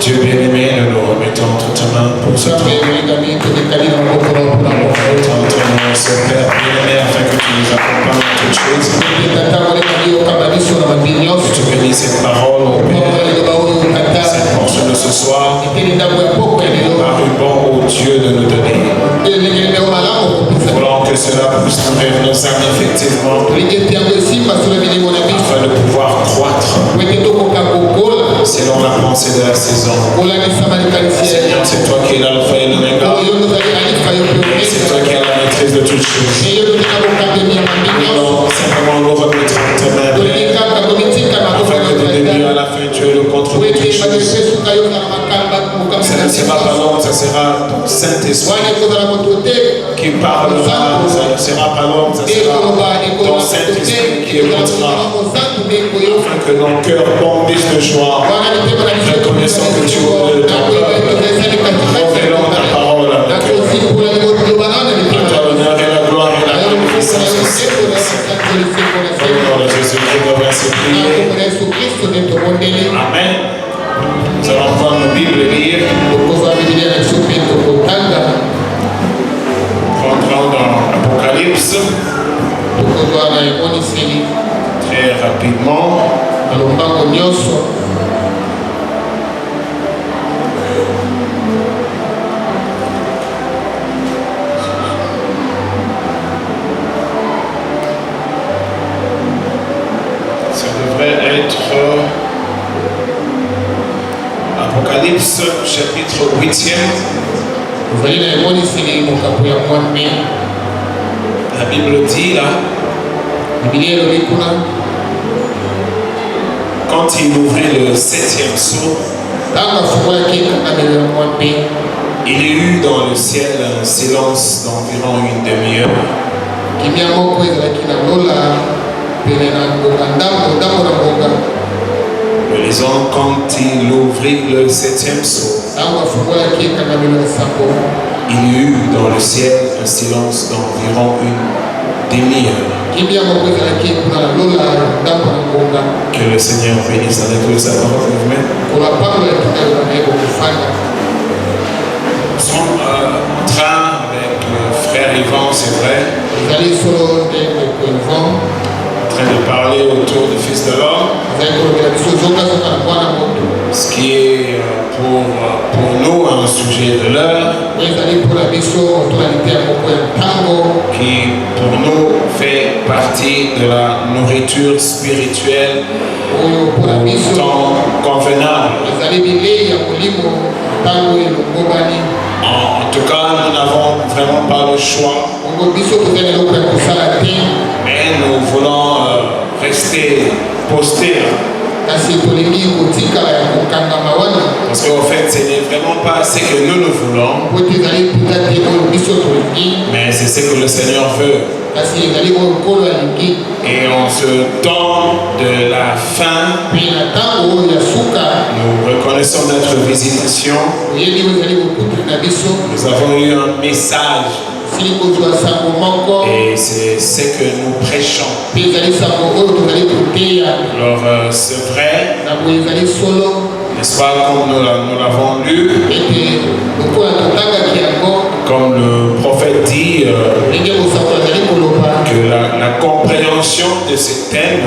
Dieu bien-aimé, nous nous remettons entre ta main pour ce temps. Père bien-aimé, afin que tu nous accompagnes dans toutes choses. Que tu bénisses cette parole, au Père, cette portion de ce soir. Il nous paru bon au Dieu de nous donner. Voulons que cela puisse nourrir nos âmes effectivement, afin de pouvoir croître selon la pensée de la saison. Seigneur, c'est toi qui es l'alpha et l'oméga. C'est toi qui as la maîtrise de toutes choses. Nous voulons simplement nous remettre entre tes mains, afin que du début à la fin, tu aies le contrôle de toutes choses. Ça ne sera pas l'homme, ça sera ton Saint-Esprit qui parlera. Ça ne sera pas l'homme, ça sera ton Saint-Esprit qui écoutera, afin que nos cœurs bondissent de joie, reconnaissant que tu es de ton peuple. Révélons ta parole avec eux. À toi l'honneur et la gloire et la magnificence aussi. Au nom de Jésus-Christ, nous remercions prier. Amen. Nous allons prendre nos Bibles et lire. Rentrons dans l'Apocalypse. Très rapidement. Ça devrait être Apocalypse chapitre 8e. La Bible dit là, quand il ouvrit le 7e sceau, il y eut dans le ciel un silence d'environ une demi-heure. Nous lisons quand il ouvrit le 7e sceau, il y eut dans le ciel un silence d'environ une demi-heure. Que le Seigneur bénisse la lecture de sa parole. Nous sommes en train avec le frère Yvan, c'est vrai, en train de parler autour du Fils de l'homme, ce qui est pour nous un sujet de l'heure, qui pour nous fait partie de la nourriture spirituelle au temps convenable. En tout cas, nous n'avons vraiment pas le choix, mais nous voulons rester postés. Parce qu'en fait, ce n'est vraiment pas ce que nous voulons, mais c'est ce que le Seigneur veut. Et en ce temps de la fin, nous reconnaissons notre visitation. Nous avons eu un message. Et c'est ce que nous prêchons. Alors c'est vrai, n'est-ce pas, comme nous l'avons lu, comme le prophète dit, que la compréhension de ce thème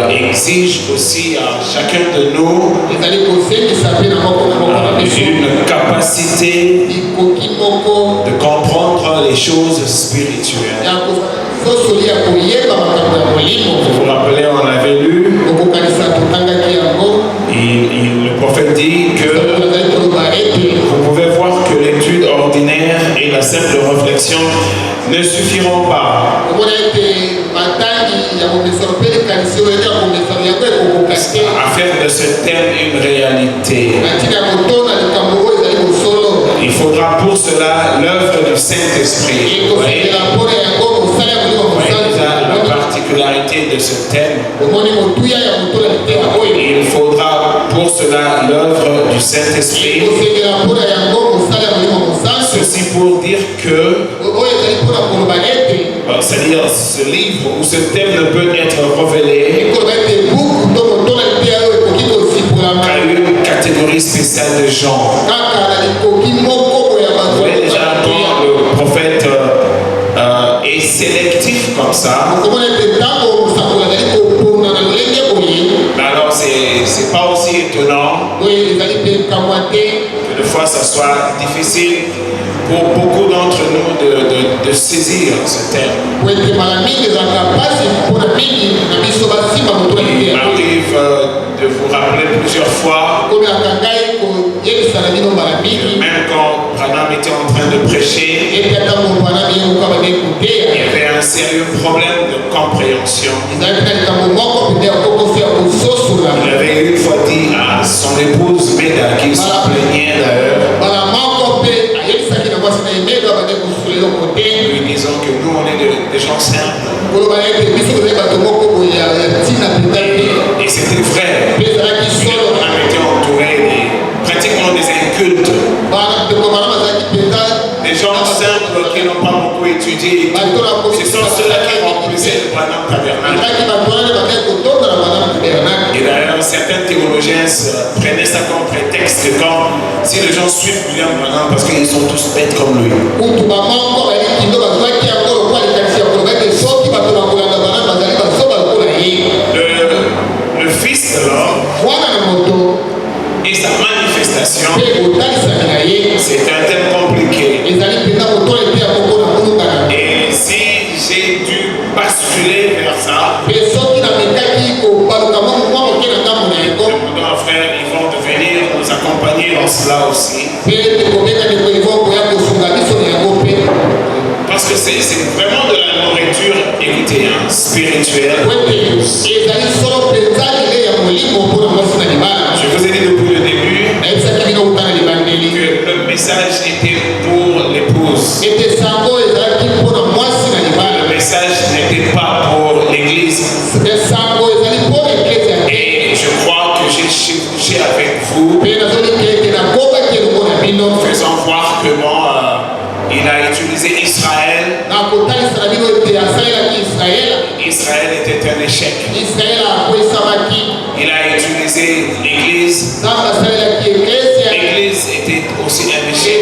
exige aussi à chacun de nous une capacité de comprendre les choses spirituelles. Vous vous rappelez, on avait lu, le prophète dit que vous pouvez voir que l'étude ordinaire et la simple réflexion ne suffiront pas à faire de ce thème une réalité. Il faudra pour cela l'œuvre du Saint-Esprit. La particularité de ce thème, il faudra pour cela l'œuvre du Saint-Esprit. Ceci pour dire que, c'est-à-dire ce livre ou ce thème ne peut être révélé spécial de Jean. Vous avez déjà entendu le prophète est sélectif comme ça. Alors c'est pas aussi étonnant que des fois ça soit difficile pour beaucoup d'entre nous de saisir ce thème. Il m'arrive de vous rappeler plusieurs fois que même quand Branham était en train de prêcher, il y avait un sérieux problème de compréhension. Il avait une fois dit à son épouse Meda, qui se plaignait d'ailleurs, lui disant que nous on est des gens simples. Et c'était vrai. On était entouré pratiquement des incultes. Des gens simples qui n'ont pas beaucoup étudié. Ce sont ceux-là qui remplissaient le Branham Tabernacle. Et d'ailleurs, certains théologiens prenaient ça comme prétexte que si les gens suivent William Branham parce qu'ils sont tous bêtes comme lui. Le Fils de l'homme et sa manifestation, c'est un thème compliqué. Et si j'ai dû basculer vers ça, nos frères, ils vont devenir nous accompagner dans cela aussi. Parce que c'est vraiment de la nourriture, écoutez, spirituelle. Je vous ai dit depuis le début que le message était pour l'épouse. Le message n'était pas pour l'église. Et je crois que j'ai chevauché avec vous, faisant voir comment il a utilisé Israël. Israël était un échec. Il a utilisé l'église. L'église était aussi un échec.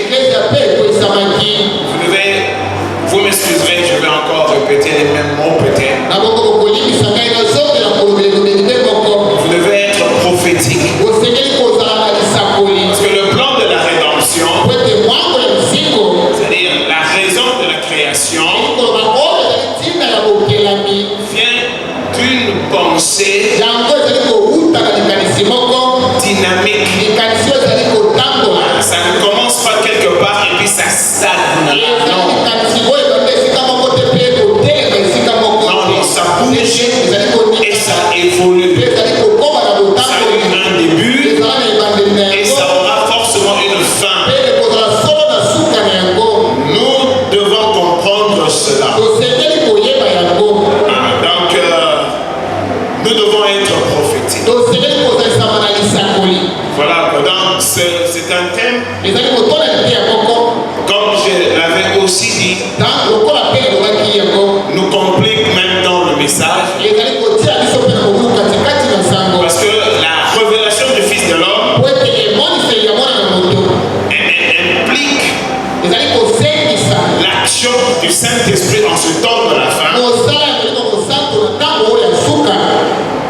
Vous m'excuserez, je vais encore répéter les mêmes mots peut-être. Vous devez être prophétique. Parce que le plan de la rédemption, c'est-à-dire la raison de la création, vient d'une pensée dynamique. Ça ne commence pas quelque part et puis ça stagne. Non, ça bouge et ça évolue. Ça a eu un début et ça aura forcément une fin. Nous devons comprendre cela. Donc, nous devons être prophétiques. Voilà, donc c'est un thème, comme je l'avais aussi dit, nous complique maintenant le message. Parce que la révélation du Fils de l'homme implique l'action du Saint-Esprit en ce temps de la fin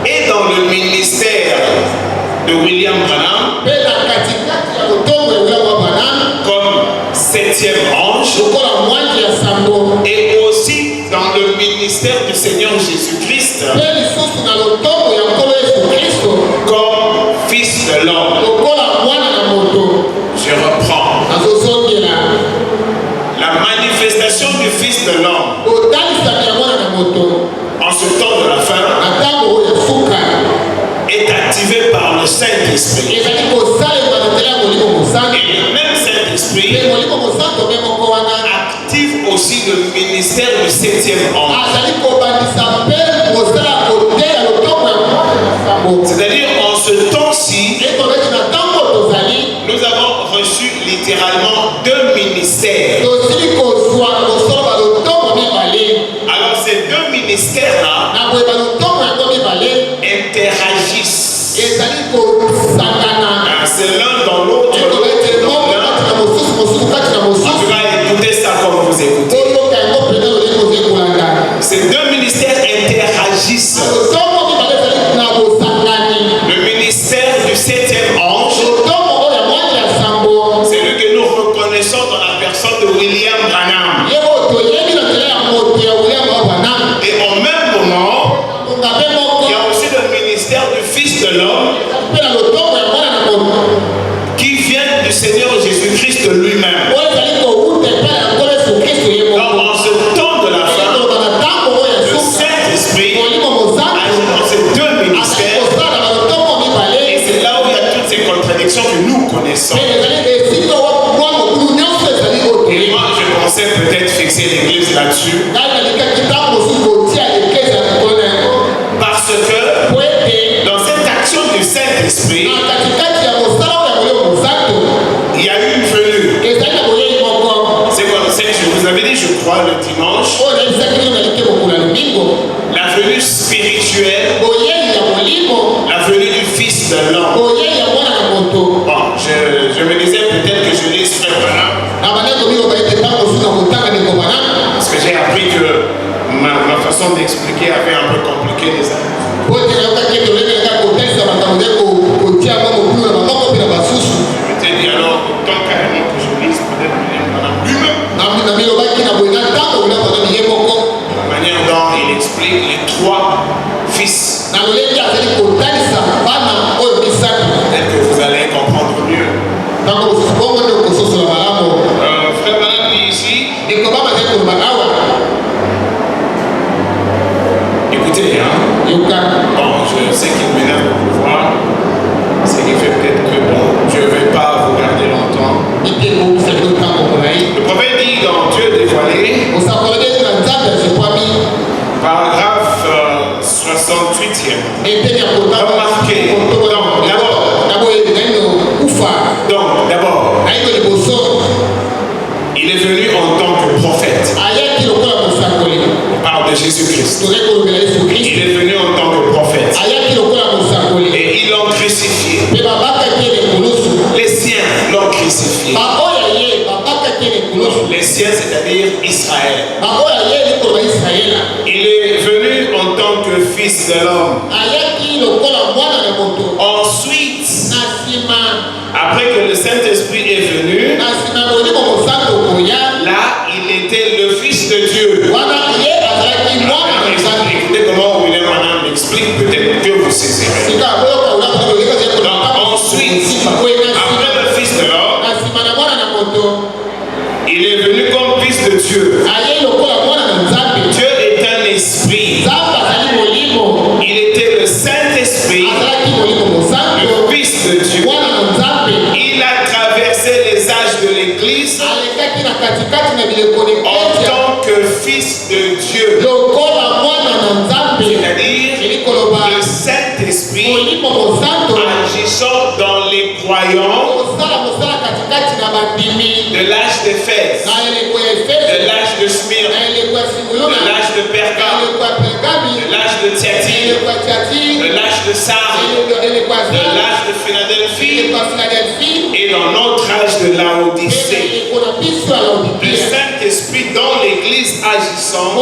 et dans le ministère de William Branham comme 7e ange et aussi dans le ministère du Seigneur Jésus-Christ comme Fils de l'homme. Je reprends. La manifestation du Fils de l'homme en ce temps de la fin est activée par le Saint-Esprit. Et le même Saint-Esprit active aussi le ministère du 7e ange. C'est-à-dire en ce temps-ci, nous avons reçu littéralement 2 ministères. Alors ces 2 ministères-là interagissent. C'est l'un Fils de l'homme qui vient du Seigneur Jésus-Christ lui-même. En ce temps de la fin, le Saint-Esprit agit dans ces deux ministères. Et c'est là où il y a toutes ces contradictions que nous connaissons. Et moi, je pensais peut-être fixer l'église là-dessus. Parce que dans cette action du Saint-Esprit, il y a eu une venue. C'est quoi? Je vous avais dit, je crois, le dimanche, la venue spirituelle, la venue du Fils de l'homme. Bon, je me disais peut-être que je lis très voilà. Parce que j'ai appris que ma façon d'expliquer avait un peu compliqué les âmes. Je m'étais dit alors, autant carrément que je lise, peut-être Madame lui-même. La manière dont il explique les trois fils. Peut-être que vous allez comprendre mieux. Frère Madame dit ici. Écoutez, hein. Bon, je sais qu'il m'énerve de vous voir. Ce qui fait peut-être que bon, je ne vais pas vous garder longtemps. Le prophète dit dans Dieu dévoilé, paragraphe 68e. Remarquez, d'abord, il est venu en tant que prophète. On parle de Jésus-Christ. Il est venu en tant que prophète. Et ils l'ont crucifié. Les siens l'ont crucifié. Les siens, c'est-à-dire Israël. Il est venu en tant que Fils de l'homme. Ensuite, après que le Saint-Esprit est venu, là, il était le Fils de Dieu. Écoutez comment William Branham m'explique, peut-être que vous saisirez. Donc, ensuite, après le Fils de l'homme, il est venu comme Fils de Dieu. Dieu est un esprit. Il était le Saint-Esprit, le Fils de Dieu. Il a traversé les âges de l'Église en tant que Fils de Dieu. C'est-à-dire le Saint-Esprit agissant dans les croyants de l'âge d'Éphèse, de l'âge de Smyrne, de l'âge de Pergame, de l'âge de Thyatire, de l'âge de Sardes, de l'âge de Philadelphie et dans notre âge de Laodicée. Le Saint-Esprit dans l'Église agissant,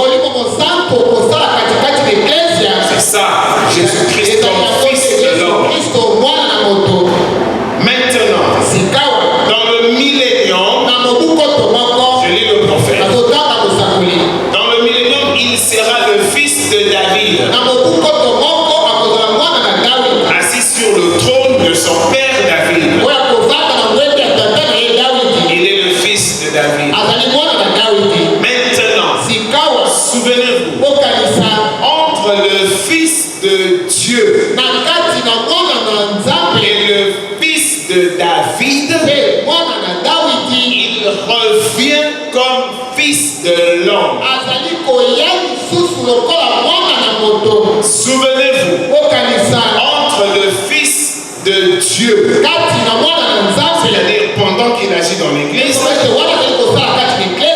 c'est ça, Jésus-Christ comme Fils de l'homme. Maintenant, dans le millénium, je lis le prophète, dans le millénium, il sera le Fils de David, assis sur le trône de son père David. Il est le Fils de David. Maintenant, souvenez-vous, entre le Fils de Dieu et le Fils de David, il revient comme Fils de l'homme. Souvenez-vous, entre le Fils de Dieu, c'est-à-dire pendant qu'il agit dans l'Église,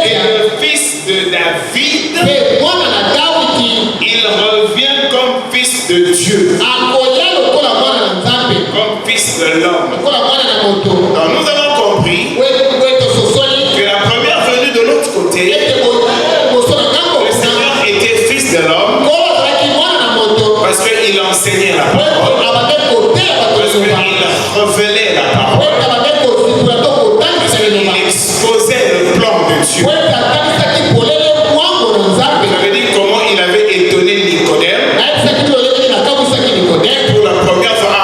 et le Fils de David, il revient comme Fils de Dieu, comme Fils de l'homme. Donc nous avons compris que la première venue de l'autre côté, le Seigneur était Fils de l'homme parce qu'il enseignait la parole, parce qu'il révélait la parole, parce qu'il exposait le plan de Dieu. Vous avez dit comment il avait étonné Nicodème pour la première fois.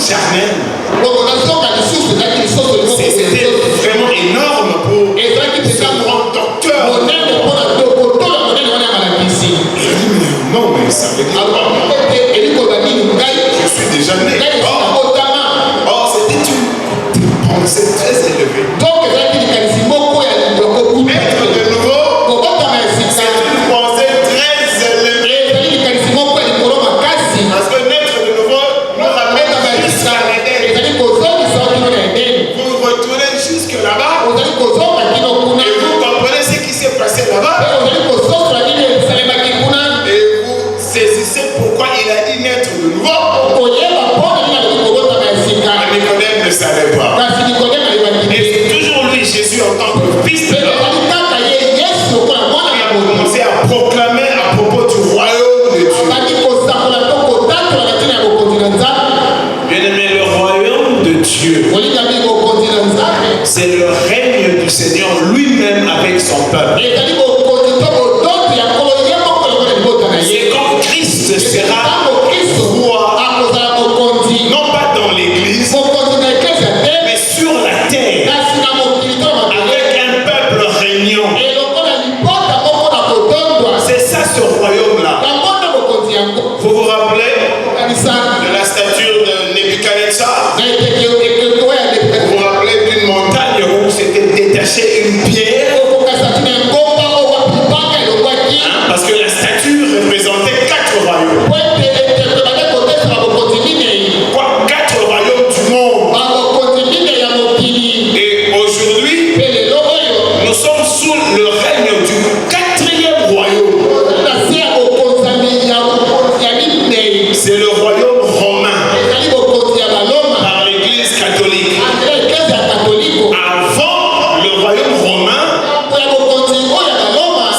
charnel. C'était vraiment énorme pour ce grand docteur. Non, mais ça veut dire je suis déjà né. Or, c'était une pensée très élevée. Être de nouveau, c'est une pensée très élevée. Parce que naître de nouveau nous ramène jusqu'à l'Éden. Vous retournez jusque là-bas et vous comprenez ce qui s'est passé là-bas. Et vous saisissez pourquoi il a dit naître de nouveau. Nicodème ne savait pas. Et c'est toujours lui, Jésus, en tant que fils de l'homme, qui a commencé à proclamer à propos du royaume de Dieu. Bien-aimé, le royaume de Dieu, c'est le règne du Seigneur lui-même avec son peuple. C'est quand Christ sera roi, non pas dans l'église, mais sur la terre, avec un peuple régnant. C'est ça ce royaume-là. Vous vous rappelez de la statue de Nebuchadnezzar? Vous vous rappelez d'une montagne où s'était détachée une pierre? Parce que la statue représentait 4 royaumes. 4 royaumes du monde. Et aujourd'hui, nous sommes sous le règne du 4e royaume. C'est le royaume romain par l'Église catholique. Avant le royaume romain,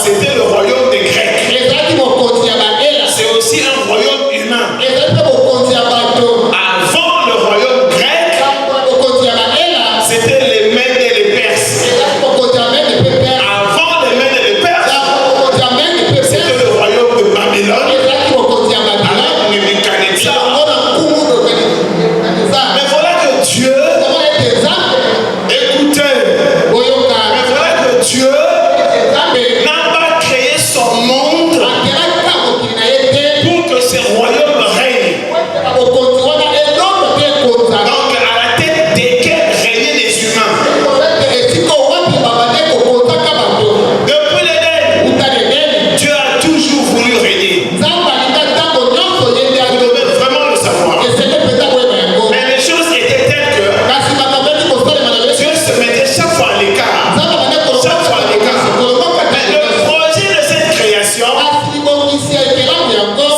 c'était le royaume des Grecs. C'est aussi un royaume humain. Avant le royaume grec, c'était les Mèdes et les Perses. Avant les Mèdes et les Perses, c'était le royaume de Babylone. Mais voilà que Dieu, écoutez, mais voilà que Dieu n'a pas créé son monde pour que ses royaumes règnent. Donc à la tête desquels régnaient les humains. Depuis l'Éden, Dieu a toujours voulu régner. Vous devez vraiment le savoir. Mais les choses étaient telles que Dieu se mettait chaque fois à l'écart. Chaque fois à l'écart. Mais le projet de cette création,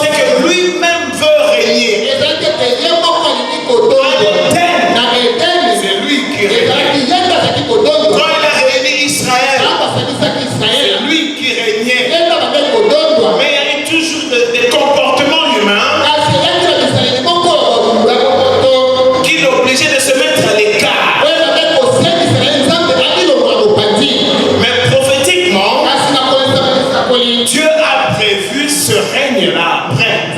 c'est que lui-même veut régner. C'est lui qui règne. Quand il a réuni Israël, c'est lui qui régnait. Mais il y avait toujours des comportements humains qui l'obligeaient de se mettre à l'écart. Mais prophétiquement, Dieu a prévu ce règne-là après.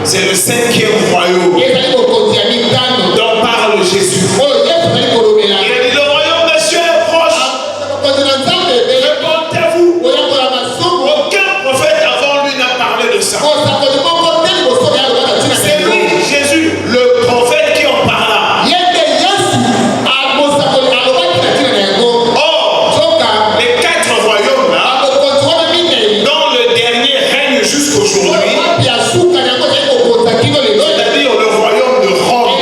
C'est le 5e royaume dont parle Jésus. Il a dit le royaume de Dieu est proche. Répondez-vous. Aucun prophète avant lui n'a parlé de ça. C'est lui, Jésus, le prophète qui en parla. Or, les 4 royaumes-là, dont le dernier règne jusqu'aujourd'hui, c'est-à-dire le royaume de Rome,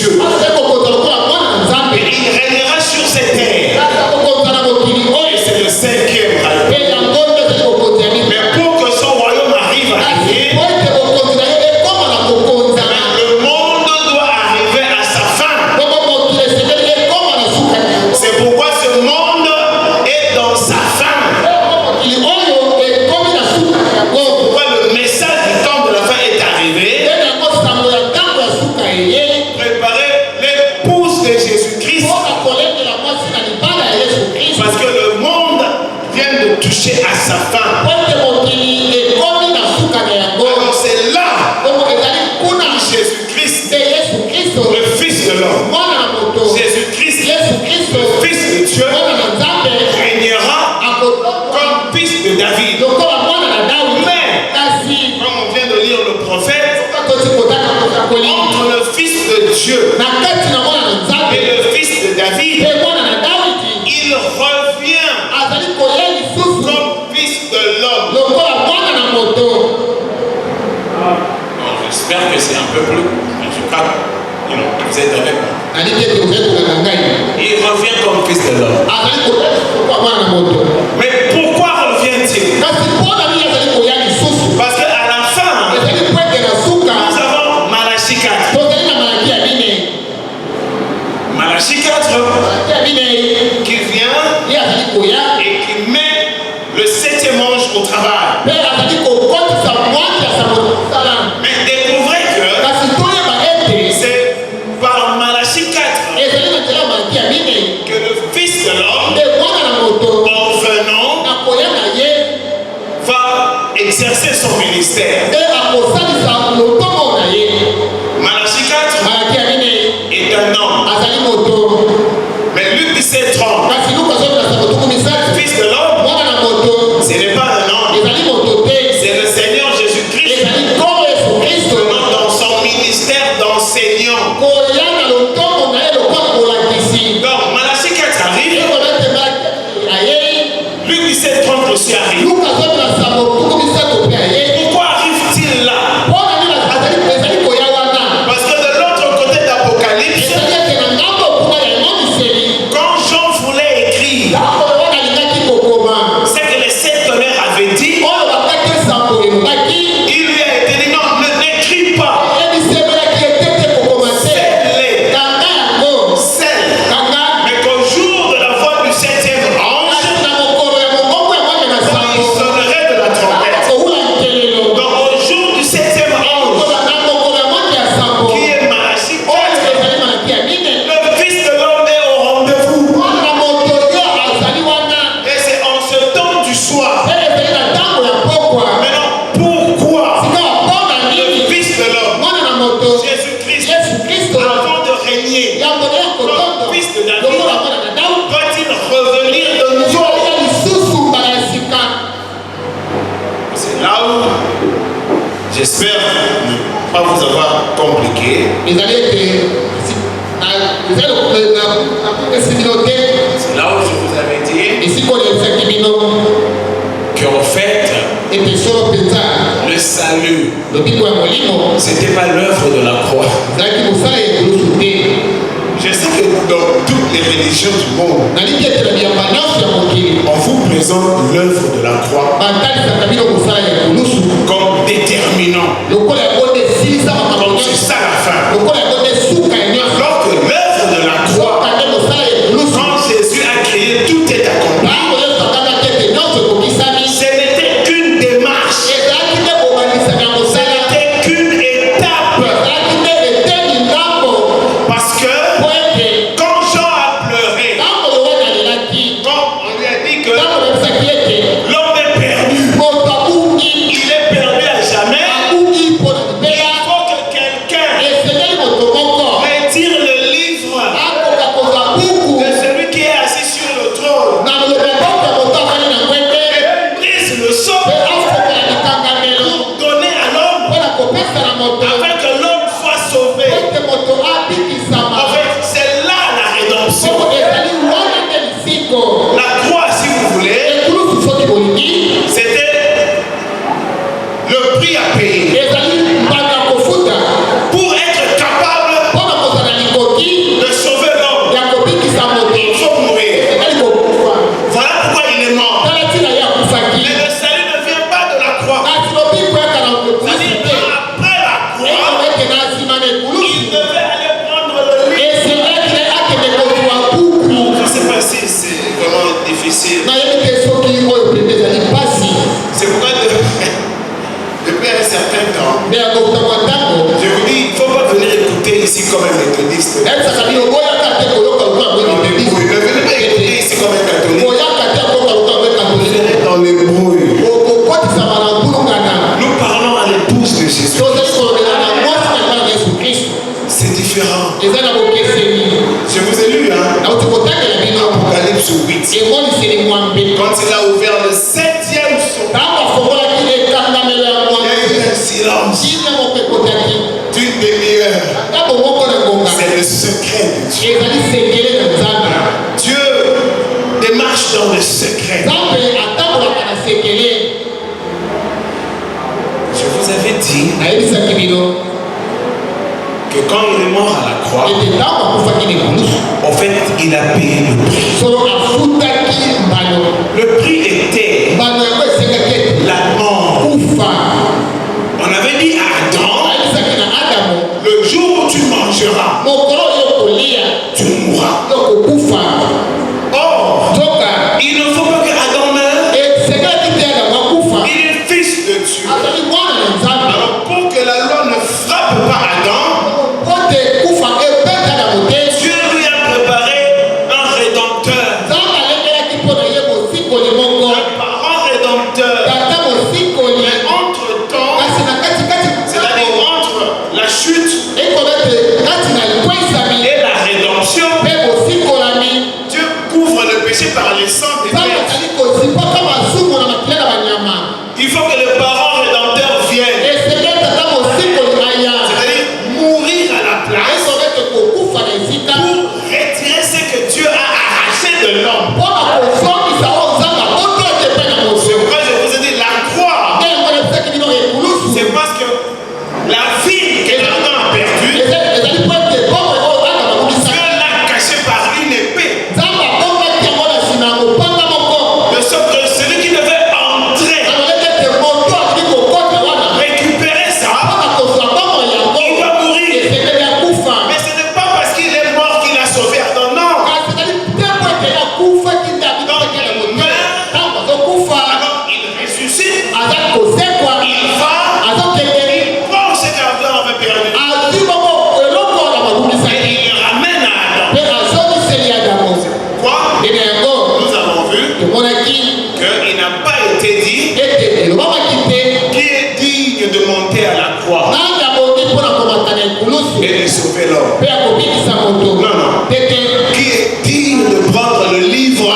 Dieu. Et il régnera sur cette terre. Et c'est le 5e royaume. Mais pour que son royaume arrive à régner, le monde doit arriver à sa fin. C'est pourquoi ce monde est dans sa fin. Pourquoi le message du temps de la fin est arrivé. Préparer l'épouse de Jésus-Christ. Parce que le monde vient de toucher à sa fin. Alors c'est là où Jésus-Christ, le Fils de l'homme, Jésus-Christ, le Fils de Dieu, régnera comme fils de David. Mais, comme on vient de lire le prophète, entre le Fils de Dieu et le Fils de David, il revient comme Fils de l'homme. Bon, j'espère que c'est un peu plus. En tout cas, vous êtes avec moi. Il revient comme Fils de l'homme. Mais pourquoi revient-il? Parce qu'à la fin, nous avons Malachie 4. Malachie 4 qui vient et qui met le 7e ange au travail. Mais découvrez que c'est par Malachie 4 que le Fils de l'homme, en venant, va exercer son ministère. Malachie 4 est un homme. Mais Luc 17:30, Fils de l'homme, ce n'est pas un homme, c'est le Seigneur Jésus-Christ venant dans son ministère d'enseignant. Donc Malachie 4 arrive, Luc 17:30 aussi arrive. Pourquoi arrive-t-il là? Parce que de l'autre côté d'Apocalypse, quand Jean voulait écrire ce que les 7 tonnerres avaient dit, il lui a été dit non, n'écris pas. Mais qu'au jour de la voix du 7e ange, il sonnerait de la trompette. Donc au jour du 7e ange, qui est Malachie 4, le Fils de l'homme est au rendez-vous. Et c'est en ce temps du soir. Maintenant, pourquoi le Fils de l'homme, Jésus-Christ, avant de régner comme Fils de David, doit-il revenir de nouveau? C'est là où j'espère ne pas vous avoir compliqué. C'est là où je vous avais dit qu'en fait, le salut, c'était pas l'œuvre de la croix. Je sais que dans toutes les religions du monde, on vous présente l'œuvre de la croix comme déterminant. Comme c'est ça la fin. Alors que l'œuvre de la croix, quand Jésus a créé, tout est accompli. Ce n'était qu'une démarche. Ce n'était qu'une étape. Parce que quand Jean a pleuré, quand on lui a dit que l'homme est perdu, il est perdu à jamais, il faut que quelqu'un retire le livre de celui qui est assis sur le trône et brise le sceau pour donner à l'homme afin que l'homme soit sauvé. En fait, c'est là la rédemption. La croix, si vous voulez, c'était le prix à payer pour être capable Quand il a ouvert le 7e son, il y a eu un silence d'une demi-heure. C'est le secret de Dieu. Dieu démarche dans le secret. Je vous avais dit que quand il est mort à la croix, en fait, il a payé le prix. Le prix était la mort. On avait dit à Adam, le jour où tu mangeras, tu mourras. Or, il ne faut pas que Adam meure. Il est fils de Dieu. Alors, pour que la loi ne frappe pas Adam, Dieu lui a préparé un rédempteur, un parent rédempteur. Mais entre-temps, c'est-à-dire entre la chute et la rédemption, Dieu couvre le péché par les sangs des bêtes. Il faut que le parent rédempteur vienne, c'est-à-dire mourir à la place pour retirer ce que Dieu a arraché de l'homme. C'est pourquoi je vous ai dit la croix, c'est parce que la vie que Adam a perdue, Dieu l'a cachée par une épée. De sorte que celui qui devait entrer, récupérer ça, il va mourir. Mais ce n'est pas parce qu'il est mort qu'il a sauvé Adam, non. Alors il ressuscite, il va, il prend ce qu'Adam avait perdu et il le ramène à Adam. Quoi? Nous avons vu qu'il n'a pas été dit qui est digne de monter à la croix et de sauver l'homme. Non. Qui est digne de prendre le livre.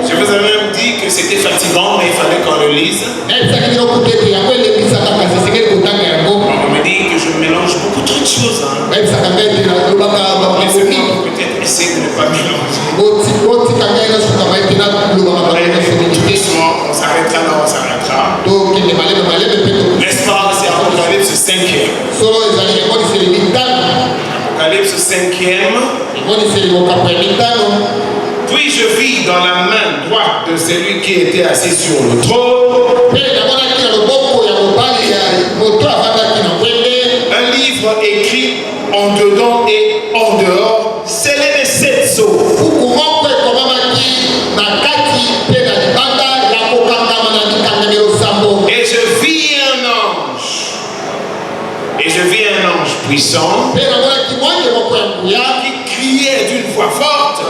Je vous avais même dit que c'était fatigant, mais il fallait qu'on le lise. On me dit que je mélange beaucoup trop de choses. Laissez-moi peut-être essayer de ne pas mélanger. Doucement, on s'arrêtera là, on s'arrêtera. N'est-ce pas? C'est Apocalypse 5e. Apocalypse 5e. Puis je vis dans la main droite de celui qui était assis sur le trône un livre écrit en dedans et en dehors, scellé de 7 sceaux. Et je vis un ange puissant qui criait d'une voix forte,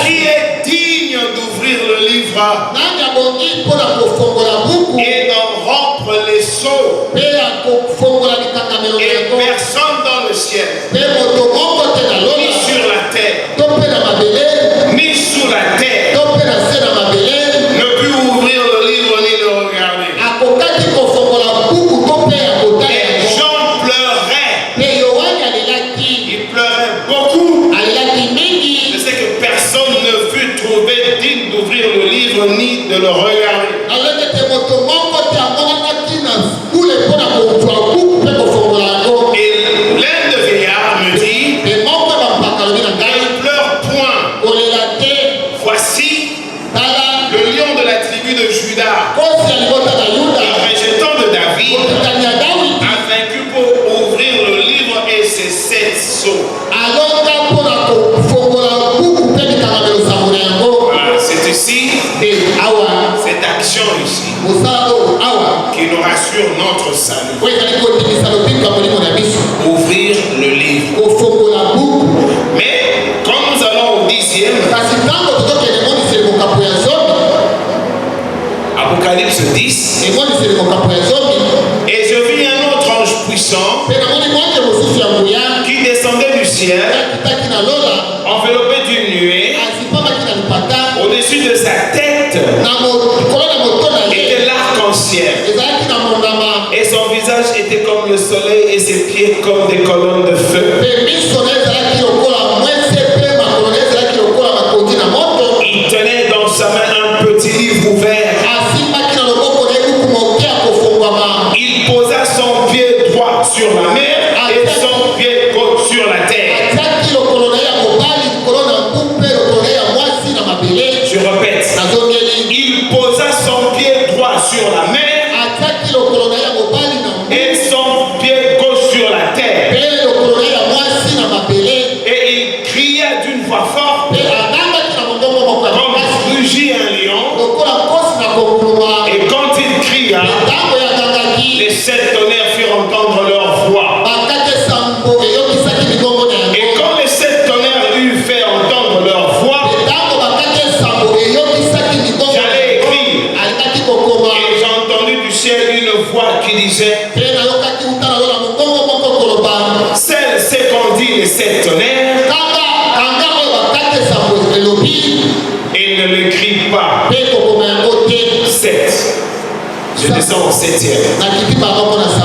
qui est digne d'ouvrir le livre et d'en rompre les sceaux. Et personne dans le ciel, ni sur la terre, ni sous la terre, ne put ouvrir le livre ni le regarder. Et Jean pleurait. Il pleurait beaucoup. Je sais que personne ne fut trouvé digne d'ouvrir le livre ni de le regarder. Et l'un des vieillards me dit, ne pleure point. Voici le lion de la tribu de Juda, rejetant de David, a vaincu pour ouvrir le livre et ses 7 sceaux. C'est ici, cette action ici, qui nous rassure notre salut. Ouvrir le livre. Mais quand nous allons au 10e, Apocalypse 10, et je vis un autre ange puissant qui descendait du ciel. ciel, enveloppé d'une nuée, au-dessus de sa tête était l'arc-en-ciel. Et son visage était comme le soleil et ses pieds comme des colonnes de feu. Il tenait dans sa main un petit livre ouvert. Il posa son pied droit sur la mer et son pied gauche sur la terre. Je répète, il posa son pied droit sur la mer et son pied gauche sur la terre. Et il cria d'une voix forte, comme rugit un lion. Et quand il cria, les 7 tonnerres firent entendre leur voix. Et quand les 7 tonnerres eurent fait entendre leur voix, j'allais écrire. Et j'ai entendu du ciel une voix qui disait, celle c'est qu'on dit les 7 tonnerres, et ne l'écrit pas. 7. Je descends au 7e.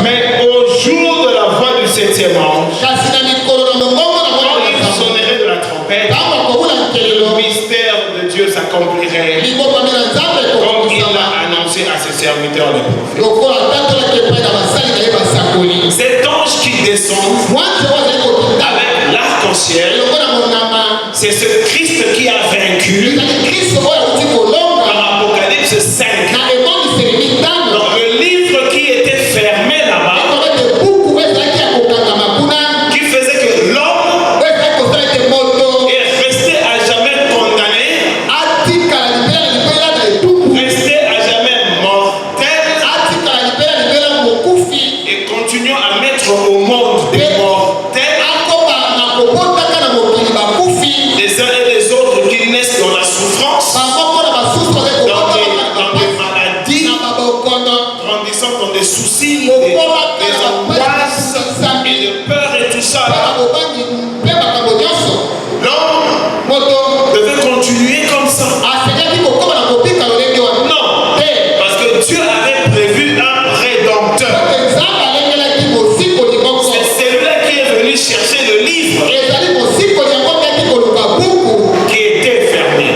Mais au jour de la voix du 7e ange, quand il sonnerait de la trompette, le mystère de Dieu s'accomplirait comme il l'a annoncé à ses serviteurs les prophètes. Cet ange qui descend avec l'arc-en-ciel, c'est ce Christ qui a vaincu dans l'Apocalypse 5. Dans le livre qui était fermé là-bas, qui faisait que l'homme est resté à jamais condamné, resté à jamais mortel, et continuons à mettre au monde des mortels, les uns et les autres qui naissent dans la souffrance, dans des maladies, grandissant dans des soucis, des angoisses et de peur et tout ça. L'homme devait continuer comme ça. Non, parce que Dieu avait prévu un rédempteur. C'est celui-là qui est venu chercher le livre qui était fermé.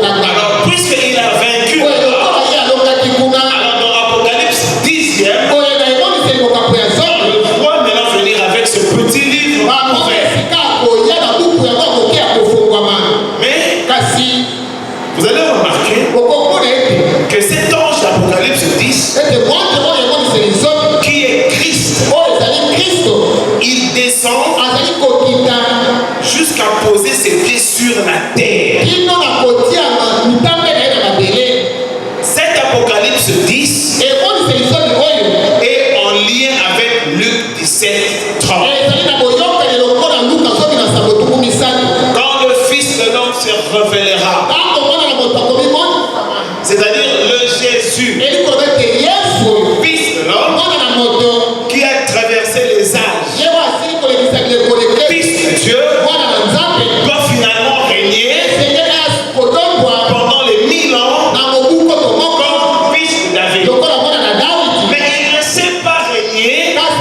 Alors, puisqu'il a vaincu, alors dans Apocalypse 10e, on le voit maintenant venir avec ce petit livre ouvert. Mais vous allez remarquer que cet ange d'Apocalypse 10, qui est Christ, il descend jusqu'à poser ses pieds sur la terre. Cet Apocalypse 10 est en lien avec Luc 17, 30. Quand le Fils de l'homme se révélera, c'est-à-dire le Jésus, Fils de l'homme, qui a traversé les âges, Fils de Dieu, doit finalement régner pendant les 1000 ans comme fils de David. Mais il ne sait pas régner parce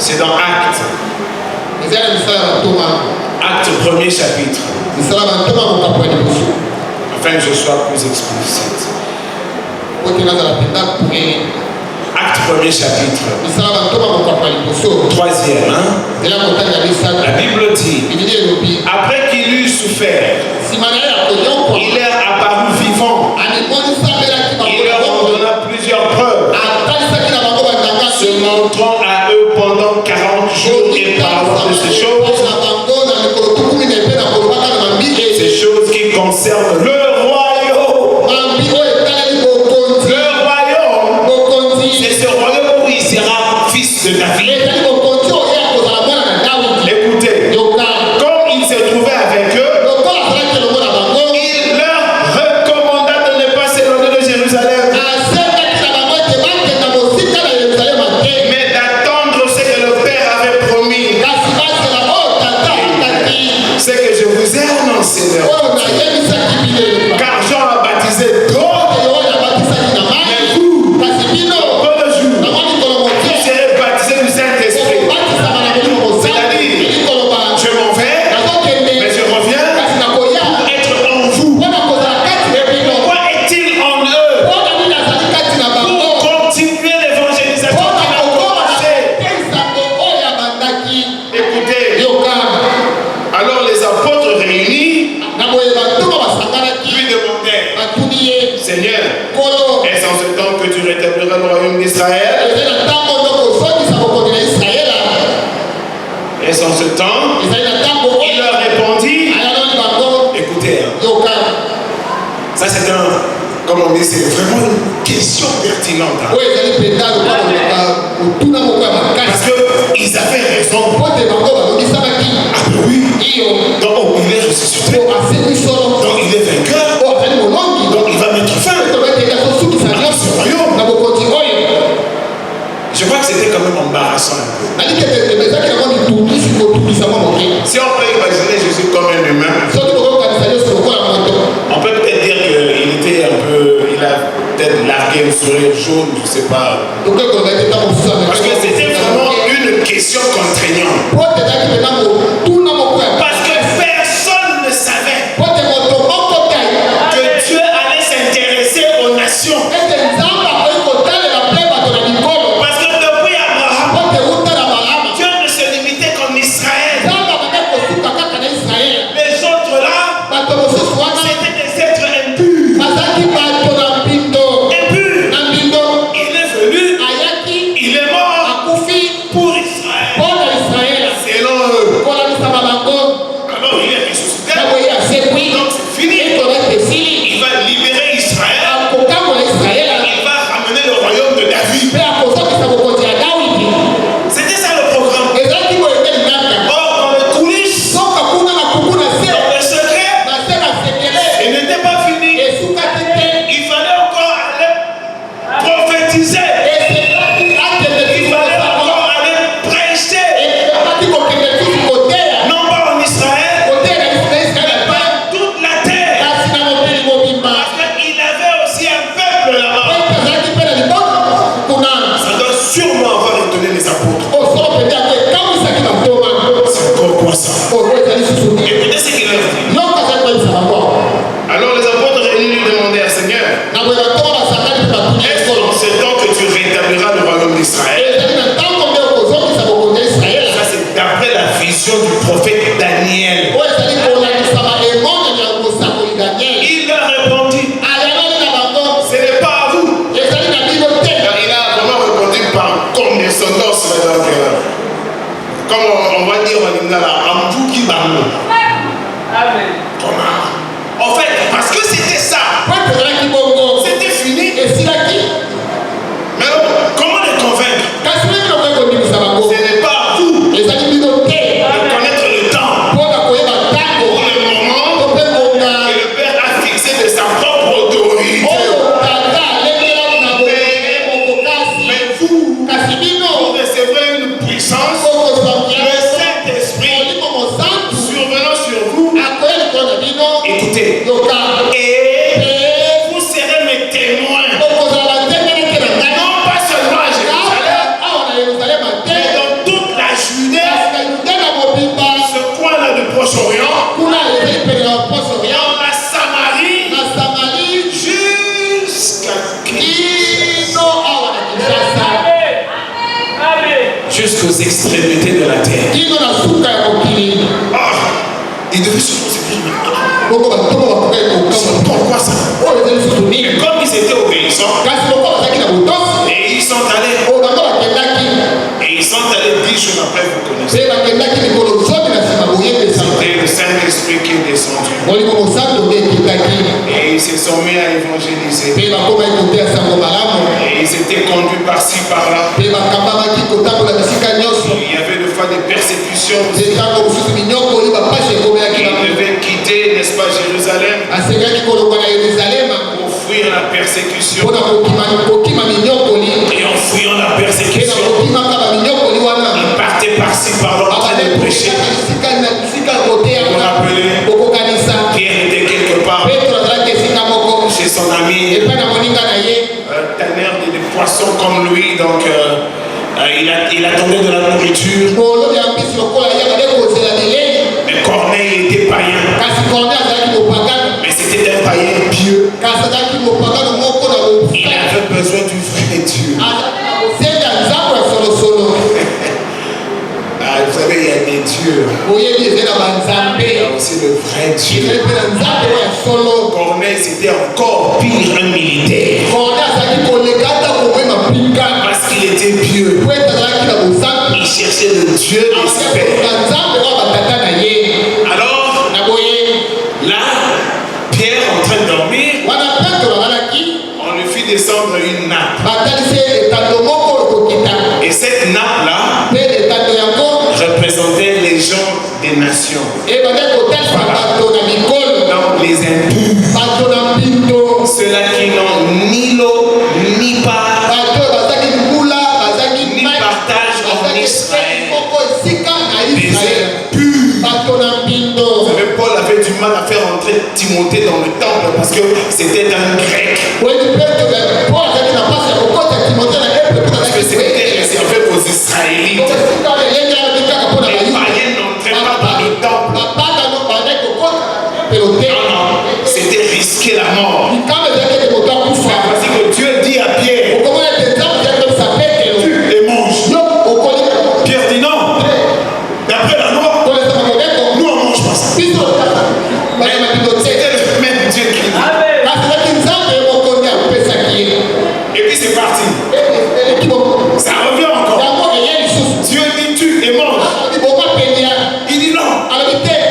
C'est dans Actes. Acte 1er chapitre. Afin que je sois plus explicite. Acte 1er chapitre. 3e. La Bible dit, après qu'il eut souffert, il est apparu vivant. Il leur en donna plusieurs preuves, se montrant à eux pendant 40 jours et parlant de ces choses qui concernent le royaume. Le royaume, c'est ce royaume où il sera fils de David. Écoutez, quand il se trouvait avec eux, il leur recommanda de ne pas s'éloigner de Jérusalem, mais d'attendre ce que le Père avait promis. C'est que je vous ai annoncé. Car Jean a baptisé d'autres, mais vous, peu de jours, vous serez baptisés du Saint-Esprit. C'est-à-dire, je m'en vais, mais je reviens pour être en vous. Pourquoi est-il en eux? Pour continuer l'évangélisation qu'il a commencé. Écoutez, alors les apôtres réunis lui demandèrent, Seigneur, est-ce en ce temps que tu rétabliras le royaume d'Israël? Est-ce en ce temps? Il leur répondit, écoutez, ça c'est comme on dit, c'est vraiment une question pertinente. Parce qu'ils avaient raison. Ah oui. Donc il est ressuscité. Donc il est vainqueur. Donc il va mettre fin à ce royaume. Je crois que c'était quand même embarrassant un peu. Si on peut imaginer Jésus comme un humain, on peut peut-être dire qu'il était un peu, il a peut-être largué un sourire jaune, je ne sais pas. Parce que c'était vraiment une question contraignante. Parce que personne ne savait que Dieu allait s'intéresser aux nations. Parce que depuis Abraham, Dieu ne se limitait qu'en Israël. Les autres là, c'était des êtres impurs. Il est venu, il est mort pour Israël. Selon eux. Alors il est ressuscité. Donc c'est fini. Il va libérer Israël. Il va ramener le royaume de David. C'était ça le programme. Or, dans les coulisses, dans le secret, il n'était pas fini. Il fallait encore aller prophétiser. Il fallait encore aller prêcher. Non pas en Israël, mais par toute la terre. Parce qu'il avait aussi un peuple là-bas. Ça doit sûrement avoir étonné les apôtres. C'est encore quoi ça? Écoutez ce qu'il leur dit. Alors les apôtres réunis lui demandèrent, Seigneur, est-ce en ce temps que tu rétabliras le royaume d'Israël? Ça c'est d'après la vision du prophète Daniel. Il leur répondit, ce n'est pas à vous. Il a vraiment répondu par condescendance. Comme on va dire en Lingala, Amdou qui bamou. Comment? En fait, parce que c'était ça. C'était fini. Mais comment les convaincre? Ce n'est pas à vous de connaître le temps ou le moment que le Père a fixé de sa propre autorité. Mais vous recevrez une puissance, le Saint-Esprit survenant sur vous. Écoutez, et vous serez mes témoins. Non pas seulement à Jérusalem, mais dans toute la jusqu'aux extrémités de la terre. Il devait se dire, pourquoi ça? Mais comme ils étaient obéissants, et ils sont allés. Et ils sont allés 10 jours après, vous connaissez. C'était le Saint-Esprit qui est descendu. Et ils se sont mis à évangéliser. Et ils étaient conduits par-ci, par-là. Il y avait des fois des persécutions. Ils devaient quitter, n'est-ce pas, Jérusalem, pour fuir la persécution. Et en fuyant la persécution, ils partaient par-ci, par-là, en train de prêcher. Vous vous rappelez, Pierre était quelque part chez son ami, tanneur des poissons comme lui, donc il attendait de la nourriture. Mais Corneille était païen. Mais c'était un païen pieux. Il avait besoin du vrai Dieu. Vous savez, il y a des dieux. Il y a aussi le vrai Dieu. Corneille, c'était encore pire, un militaire. Parce qu'il était pieux. Il cherchait le Dieu des pères. Alors, là, Pierre en train de dormir, on lui fit descendre une nappe. Et cette nappe-là représentait les gens des nations. Voilà. Donc les impurs, ceux-là qui n'ont ni l'eau, ni part, ni partage en Israël. Les impurs. Vous savez, Paul avait du mal à faire entrer Timothée dans le temple parce que c'était un grec. Parce que c'était réservé aux Israélites. Les païens n'entraient pas dans le temple. Non, c'était risquer la mort. Voici que Dieu dit à Pierre, tu les manges. Pierre dit non. D'après la loi, nous on mange pas ça. C'était le même Dieu qui dit. Et puis c'est parti. Ça revient encore. Dieu dit tu les manges. Il dit non.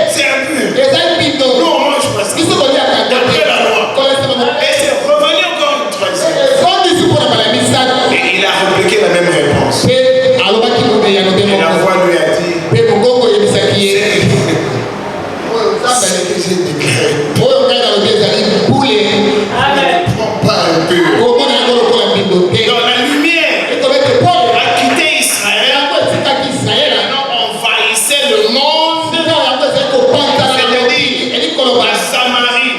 C'est impur. Nous on mange pas ça. D'après la loi. Et c'est revenu encore une troisième. Et il a répliqué la même réponse. Et la voix lui a dit, c'est que j'ai déclaré. Ne prends pas un peu. Dans la lumière a quitté Israël. Maintenant envahissait le monde. C'est-à-dire la Samarie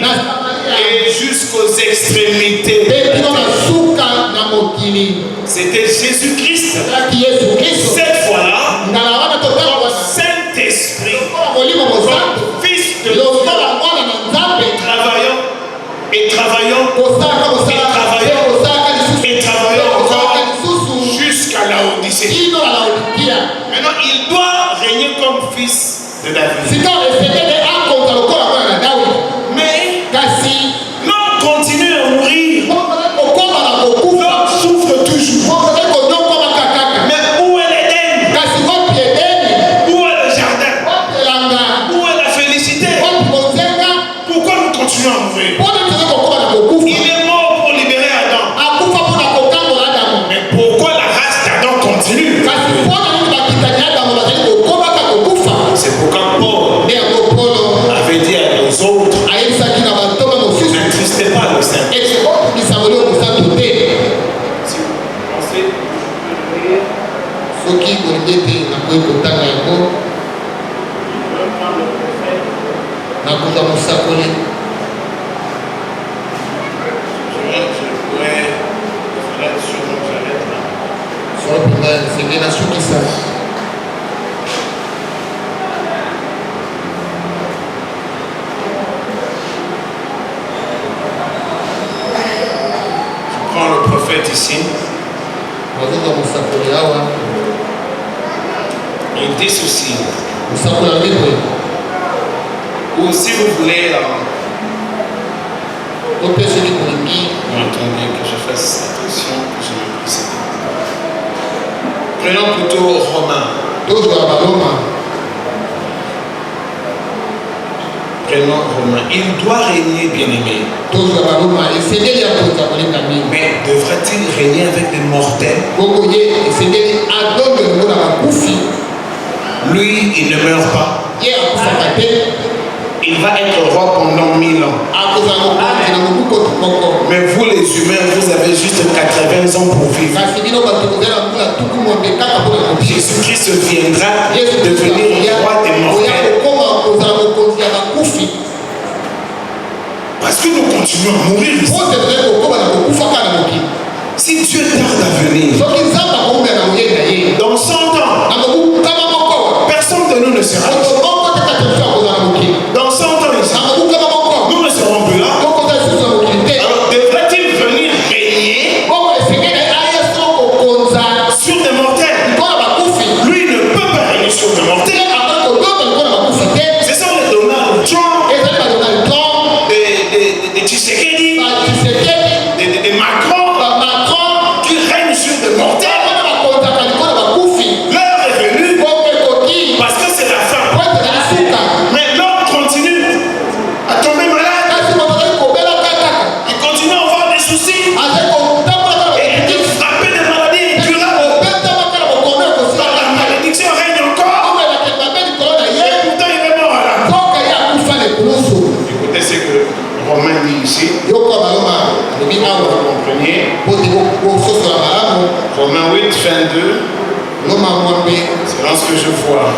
et jusqu'aux extrémités. C'était Jésus-Christ. Cette fois-là, comme Saint-Esprit, comme Fils de Dieu, et travaillant encore jusqu'à Laodicée. Maintenant, il doit régner comme fils de David. Mais l'homme continue à mourir. L'homme souffre toujours. Mais où est l'Éden? Où est le jardin? Où est la félicité? Pourquoi nous continuons à mourir? Il est mort pour libérer Adam. Mais pourquoi la race d'Adam continue? C'est pourquoi Paul avait dit à nos autres, n'attristez pas le Saint-Esprit. Si vous pensez, je prends le prophète ici. Il dit ceci. Ou si vous voulez, attendez que je fasse attention, que je me prise. Prenons plutôt Romain. Prenons Romain. Il doit régner, bien-aimé. Mais devra-t-il régner avec des mortels? Lui, il ne meurt pas. Il va être roi pendant 1000 ans. Mais vous les humains, vous avez juste 80 ans pour vivre. Jésus-Christ viendra devenir roi des mortels. Parce que nous continuons à mourir. Si Dieu tarde à venir, dans 100 ans, personne de nous ne sera là. Dans 100 ans, nous ne serons plus là. Alors, devrait-il venir régner sur des mortels? Lui ne peut pas régner sur des mortels. Ce sont les Donald Trump, des Tshisekedi, des Macron qui règnent sur des mortels. L'heure est venue parce que c'est la fin. Mais l'homme continue à tomber malade. Il continue à avoir des soucis. Et il est frappé de maladies incurables. La malédiction règne encore. Et pourtant il est mort là. Écoutez ce que Romain dit ici. Vous comprenez. Romains 8, 22. C'est ce que je vois.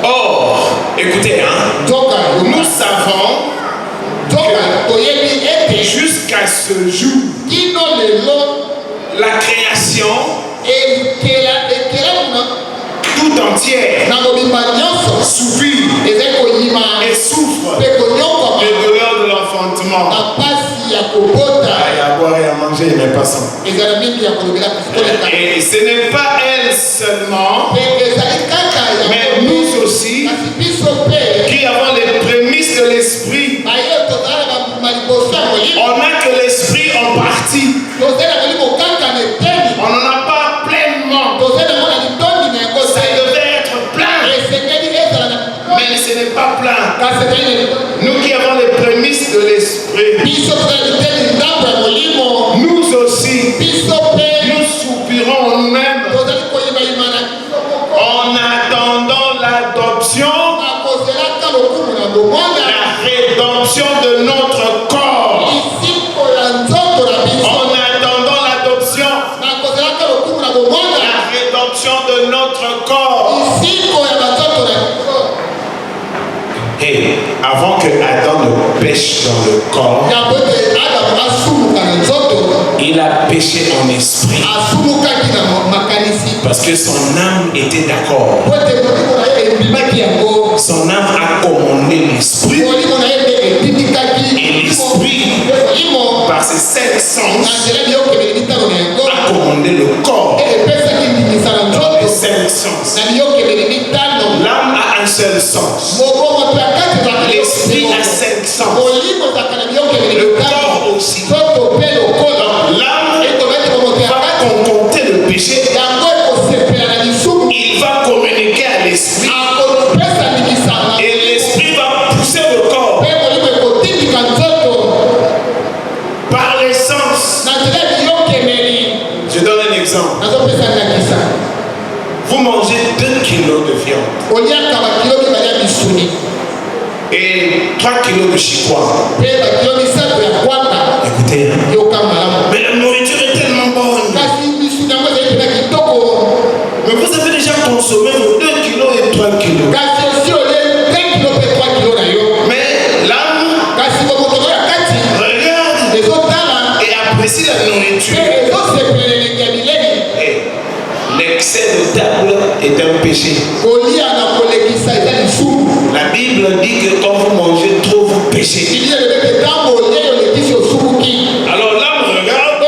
Or, écoutez, nous savons que jusqu'à ce jour, la création tout entière soupire et souffre les douleurs de l'enfantement. Il y a à boire et à manger, il n'est pas sans. Et ce n'est pas elle seulement, mais nous aussi, qui avons les prémices de l'esprit. On n'a que l'esprit en partie. On n'en a pas pleinement. Ça devait être plein. Mais ce n'est pas plein. Nous qui avons les prémices de l'esprit, nous aussi, nous soupirons en nous-mêmes en attendant l'adoption, la rédemption de notre corps. En attendant l'adoption, la rédemption de notre corps. Et avant que Adam ne pêche dans le corps, il a péché en esprit. Parce que son âme était d'accord. Son âme a commandé l'esprit. Et l'esprit, par ses 5 sens, a commandé le corps. Dans les 5 sens. L'âme a un seul sens. L'esprit a 5 sens. Le corps aussi. L'âme va concocter le péché. Il va communiquer à l'esprit. Et l'esprit va pousser le corps par les sens. Je donne un exemple. Vous mangez 2 kilos de viande et 3 kilos de chicois. Écoutez, mais la nourriture est tellement bonne. Mais vous avez déjà consommé vos 2 kilos et 3 kilos. Mais l'âme regarde et apprécie la nourriture. L'excès de table est un péché. La Bible dit que quand vous mangez trop, vous péchez. Alors l'âme regarde,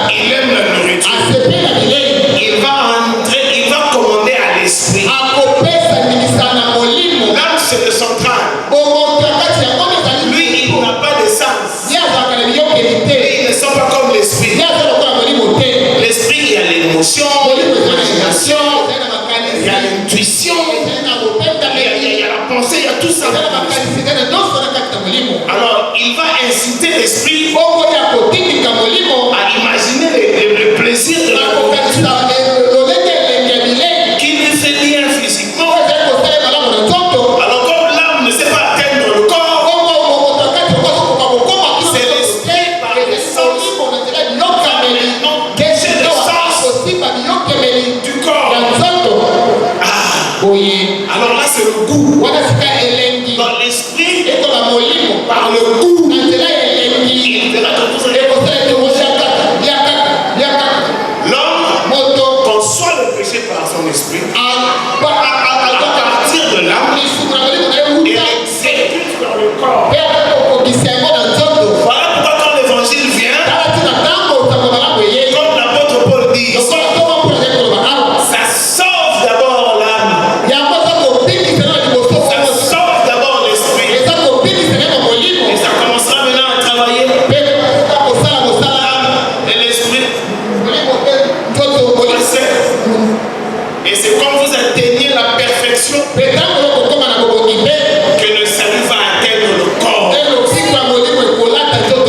il aime la nourriture. Il va c'est le central. Lui, il n'a pas d'essence. Lui, il ne sent pas comme l'esprit. L'esprit, il y a l'émotion, l'imagination, il y a l'intuition, il y a la pensée, il y a tout ça. Alors, il va inciter l'esprit à imaginer le plaisir de la conversion qui ne fait rien physiquement. Alors, comme l'âme ne sait pas atteindre le corps, c'est l'esprit par le sens du corps. Alors là, c'est le goût. Dans l'esprit, par le goût, il verra que tout ça. L'homme conçoit le péché par son esprit. À partir de l'âme, il exécute dans le corps. Voilà pourquoi quand l'évangile vient, comme l'apôtre Paul dit, ça sauve d'abord l'âme. Ça sauve d'abord l'esprit. Et ça commencera maintenant à travailler. L'âme et l'esprit. Et c'est quand vous atteignez la perfection que le salut va atteindre le corps.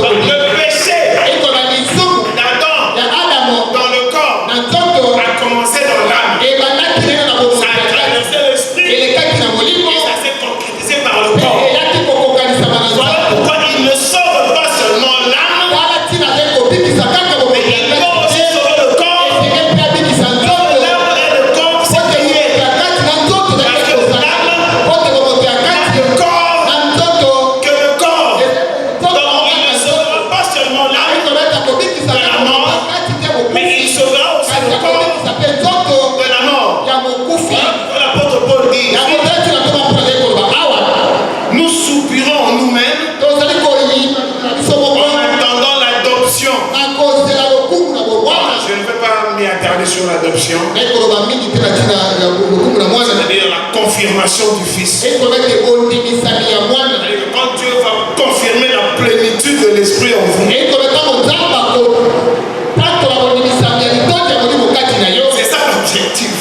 Le péché d'Adam dans le corps a commencé dans l'âme. Ça a traversé l'esprit et ça s'est concrétisé par le corps. Voilà pourquoi il ne sauve pas seulement l'âme, mais il peut aussi sauver le corps. L'âme et le corps, c'est lié. Parce que l'âme n'a le corps que le corps. Donc il ne sauvera pas seulement l'âme de la mort, mais il sauvera aussi le corps de la mort. L'apôtre Paul dit, nous soupirons en nous-mêmes en attendant l'adoption. Je ne vais pas m'y attarder sur l'adoption, c'est-à-dire la confirmation du Fils. C'est-à-dire que quand Dieu va confirmer la plénitude de l'Esprit en vous, c'est ça l'objectif.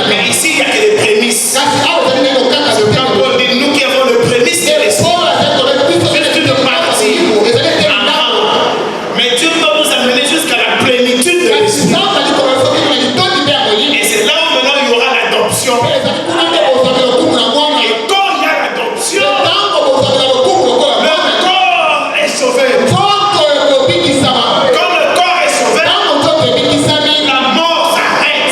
Mais ici, il n'y a que les prémices. Parce que quand Paul dit, nous qui avons le prémice de l'Esprit, c'est une partie. Mais Dieu va nous amener jusqu'à la plénitude de l'Esprit. Et c'est là où maintenant il y aura l'adoption. Et quand il y a l'adoption, le corps est sauvé. Quand le corps est sauvé, la mort s'arrête.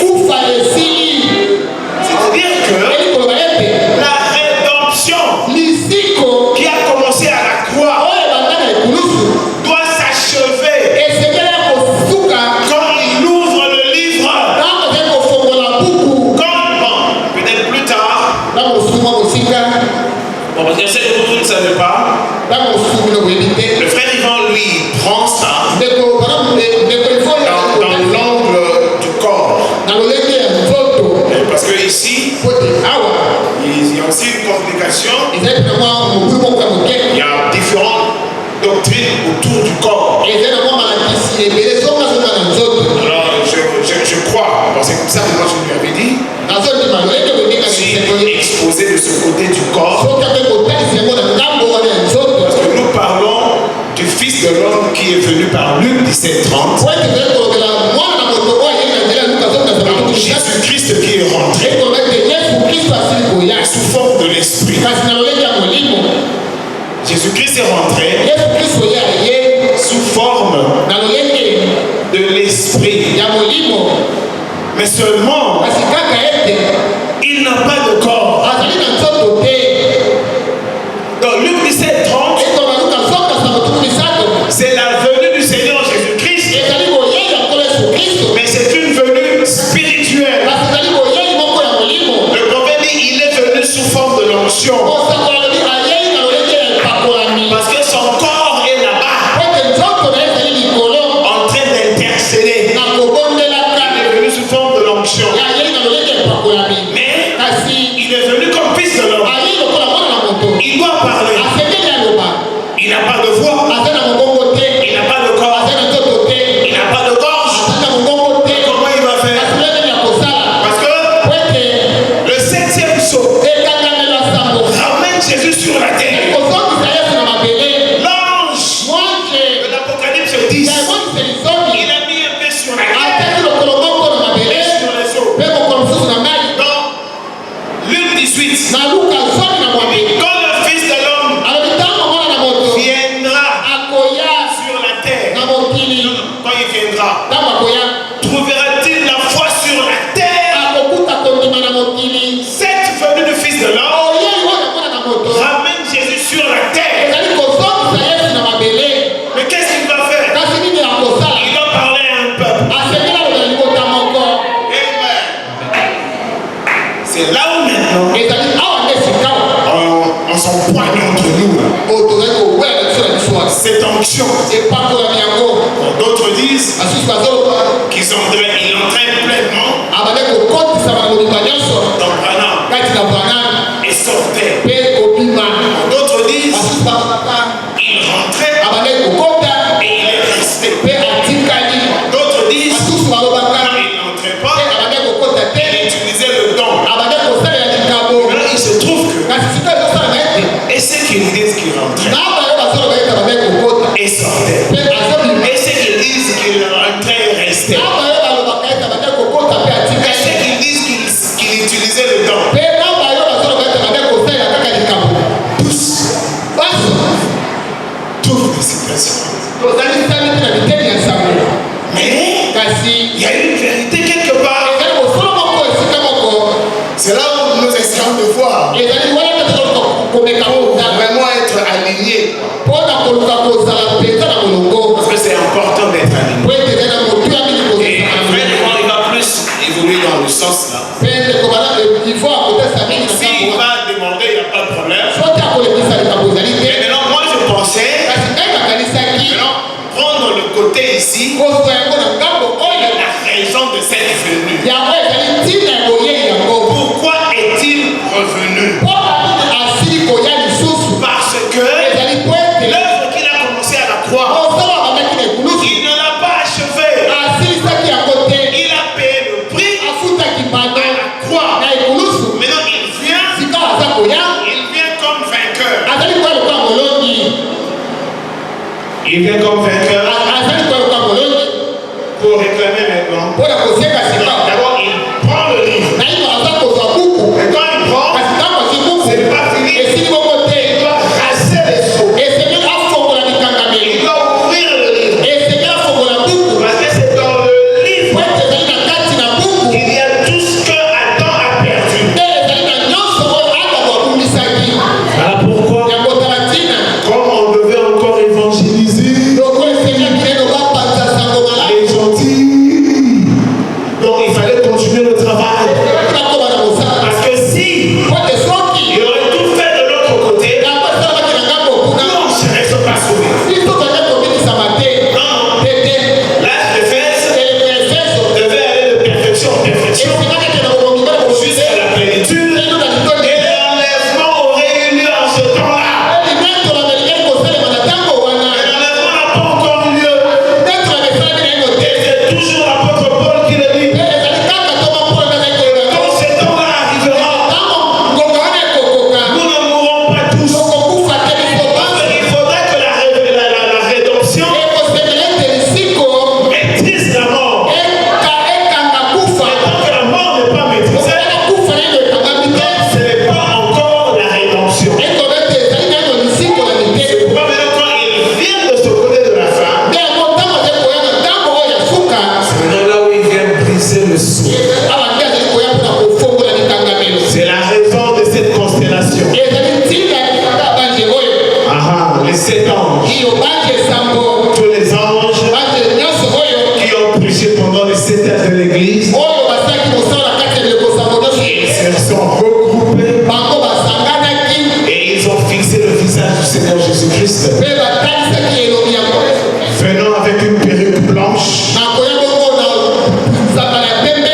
C'est-à-dire que la rédemption qui a commencé à la croix doit s'achever quand il ouvre le livre. Peut-être plus tard, parce que je sais que vous ne savez pas, le frère Yvan, lui, prend ça dans l'angle du corps. Parce que ici, il y a aussi une complication. Il y a différentes doctrines autour du corps. Alors, je crois, parce que comme ça, moi je lui avais dit, si il peut exposer de ce côté du corps, parce que nous parlons du Fils de l'homme qui est venu par Luc 17:30. Jésus-Christ qui est rentré sous forme de l'esprit. Jésus-Christ est rentré sous forme de l'esprit. Mais seulement, il n'a pas de corps. Dans Luc 17:30, c'est la venue du Seigneur Jésus-Christ. Mais c'est une venue spirituelle. Le prophète dit il est venu sous forme de l'onction. Parce que son corps est là-bas, en train d'intercéder. Il est venu sous forme de l'onction. Mais il est venu comme fils de l'homme. Il doit parler. Il n'a pas de voix. Il n'a pas de corps. Il n'a pas de gorge. Comment il va faire? Parce que le 7e saut ramène Jésus sur la terre. L'ange de l'Apocalypse 10, il a mis un peu sur la terre et sur les eaux. Dans Luc 18, quand le Fils de l'homme viendra sur la terre, quand il viendra, trouvera-t-il la foi sur la terre? Cette venue du Fils de l'homme ramène Jésus sur la terre. Mais qu'est-ce qu'il va faire? Il va parler à un peuple. Amen. C'est là où maintenant on s'empoigne entre nous. Cette onction. D'autres disent qu'ils entraînent pleinement dans Branham et sortaient. D'autres disent il rentrait et il est resté. D'autres disent il n'entrait pas, il utilisait le don. Mais il se trouve que et ceux qui disent qu'il rentrait et sortait, et ceux qui disent qu'il rentrait et restait, et ceux qui disent qu'il utilisait le don, tous les situations. Mais il y a une vérité quelque part. C'est là où nous essayons de voir pour vraiment être alignés. Parce que c'est important d'être aligné. Et vraiment, il va plus évoluer dans le sens là. S'il va demander, il n'y a pas de problème. Mais maintenant, moi je pensais prendre le côté ici, la raison de cette venue. Pourquoi est-il revenu? Parce que l'œuvre qu'il a commencé à la croix, il ne l'a pas achevée. Il a payé le prix à la croix. Maintenant il vient comme vainqueur. Il vient comme vainqueur pour réclamer maintenant. D'abord il prend le livre. Et quand il prend, c'est pas fini. Il doit raser les seaux. Il doit ouvrir le livre. Parce que c'est dans le livre qu'il y a tout ce que Adam a perdu. Voilà pourquoi, comme on devait encore évangéliser les gentils, donc il fallait continuer le travail. Parce que si il aurait tout fait de l'autre côté, nous on ne serait pas sauvés. Non, l'âge d'Éphèse devait aller de perfection en perfection jusqu'à la plénitude. Et l'enlèvement aurait eu lieu en ce temps-là. Mais l'enlèvement n'a pas encore eu lieu. Et c'est toujours l'apôtre Paul qui le dit. Quand ce temps-là arrivera, nous ne mourrons pas tous. Il faudrait que la rédemption maîtrise la mort. Et tant que la mort n'est pas maîtrisée, ce n'est pas encore la rédemption. C'est pourquoi maintenant quand ils viennent de ce côté de la femme, c'est maintenant là où ils viennent briser le sceau. C'est la raison de cette constellation. Les 7 anges, tous les anges qui ont prêché pendant les 7 âges de l'église, ils se sont regroupés et ils ont fixé le visage du Seigneur Jésus-Christ, venant avec une perruque blanche,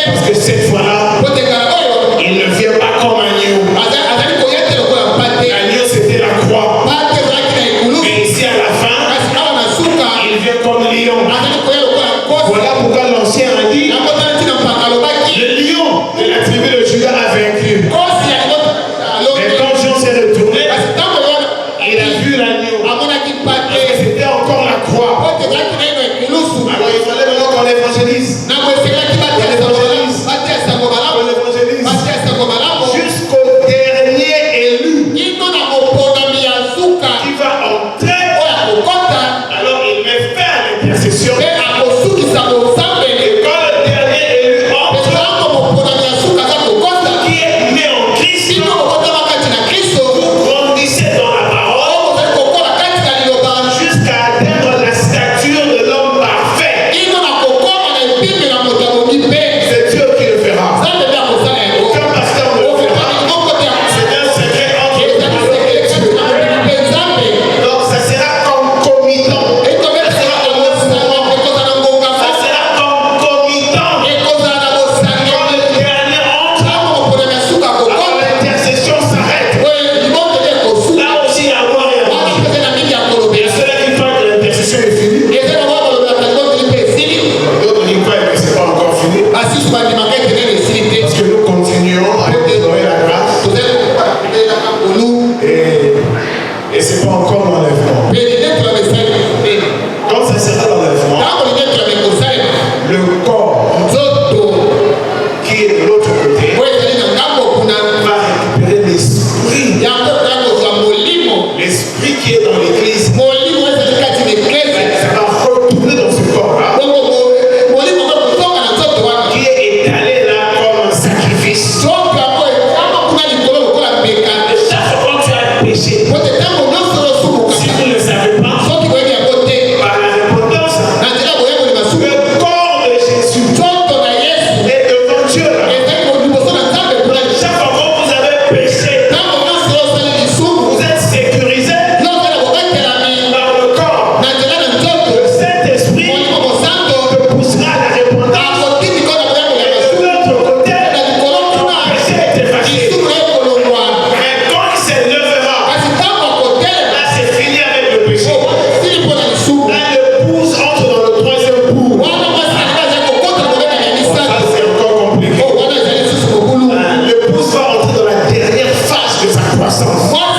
parce que cette fois-là, il ne vient pas comme un agneau, péché. Si vous ne le savez pas, par la repentance, le corps de Jésus est devant Dieu. Chaque fois que vous avez péché, vous êtes sécurisé par le corps. Le Saint-Esprit te poussera à la repentance. Et de l'autre côté, ton péché est effacé. Mais quand il s'élèvera, là c'est fini avec le péché. Là le pouce entre dans le troisième bout. Ça c'est encore compliqué. Le pouce va entrer dans la dernière phase de sa croissance. Moi je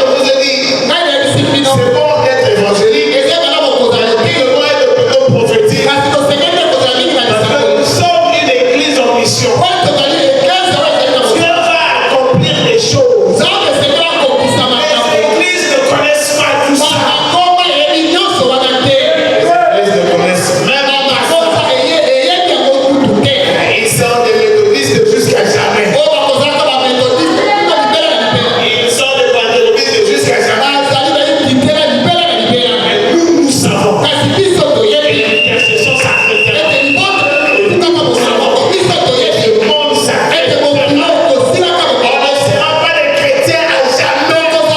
vous ai dit, c'est bon d'être évangélique, c'est bon d'être plutôt prophétique. Parce que nous sommes une église en mission. Dieu va accomplir des choses. Les églises ne connaissent pas tout ça. Les églises ne connaissent même pas ça. Ils sont des méthodistes jusqu'à jamais. Ils sont des pentecôtistes jusqu'à jamais. Mais nous savons. Et l'intercession sacrée. Nous savons. Le monde sacré. On ne sera pas des chrétiens à jamais. Venons,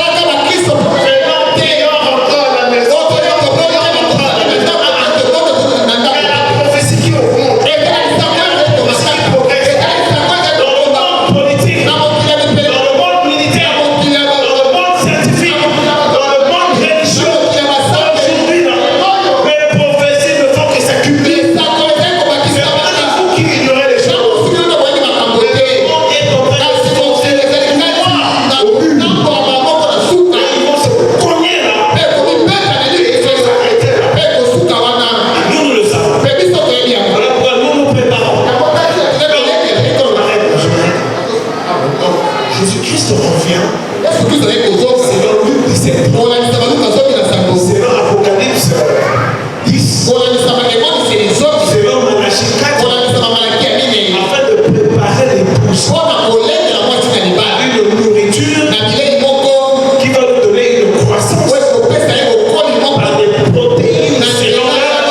prions encore à la maison. Mais la prophétie qui augmente. La prophétie qui progresse. Dans le monde politique. Dans le monde militaire. Dans le monde scientifique. Dans le monde religieux. Aujourd'hui, les prophéties ne font que s'accumuler. C'est pas de vous qui ignorez les choses. Le monde est en train de se fonctionner. Ils vont se cogner là. Et ils vont s'arrêter là. Nous le savons. Voilà pourquoi nous nous préparons. Jésus-Christ revient. C'est dans Luc 17. C'est dans Apocalypse 10. C'est dans Malachie 4. Afin de préparer l'épouse à une nourriture qui va nous donner une croissance par des protéines cellulaires.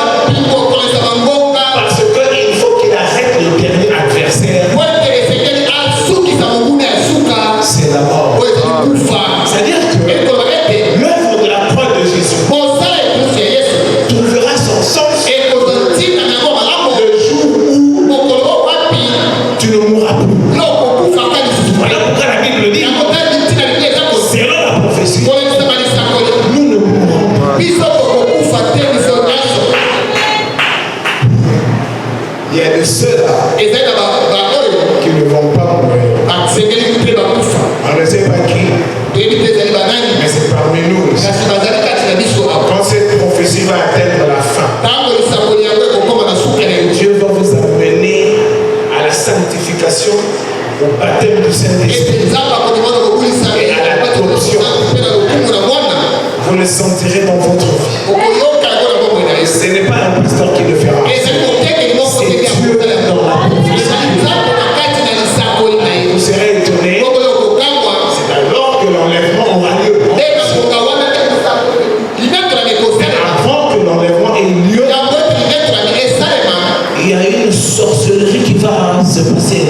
Parce qu'il faut qu'il arrête le dernier adversaire. C'est la mort. C'est-à-dire que l'œuvre de la croix de Jésus trouvera son sens le jour où tu ne mourras plus. Voilà pourquoi la Bible dit, selon la prophétie, nous ne mourrons pas. Il y a de ceux-là qui ne vont pas mourir. On ne sait pas qui, mais c'est parmi nous aussi. Quand cette prophétie va atteindre la fin, Dieu va vous amener à la sanctification, au baptême du Saint-Esprit et à l'adoption. Vous le sentirez dans votre vie. Ce n'est pas un pasteur qui le fera. C'est Dieu dans la prophétie. Vous serez étonnés. C'est alors que l'enlèvement aura lieu. Avant que l'enlèvement ait lieu, il y a une sorcellerie qui va se passer.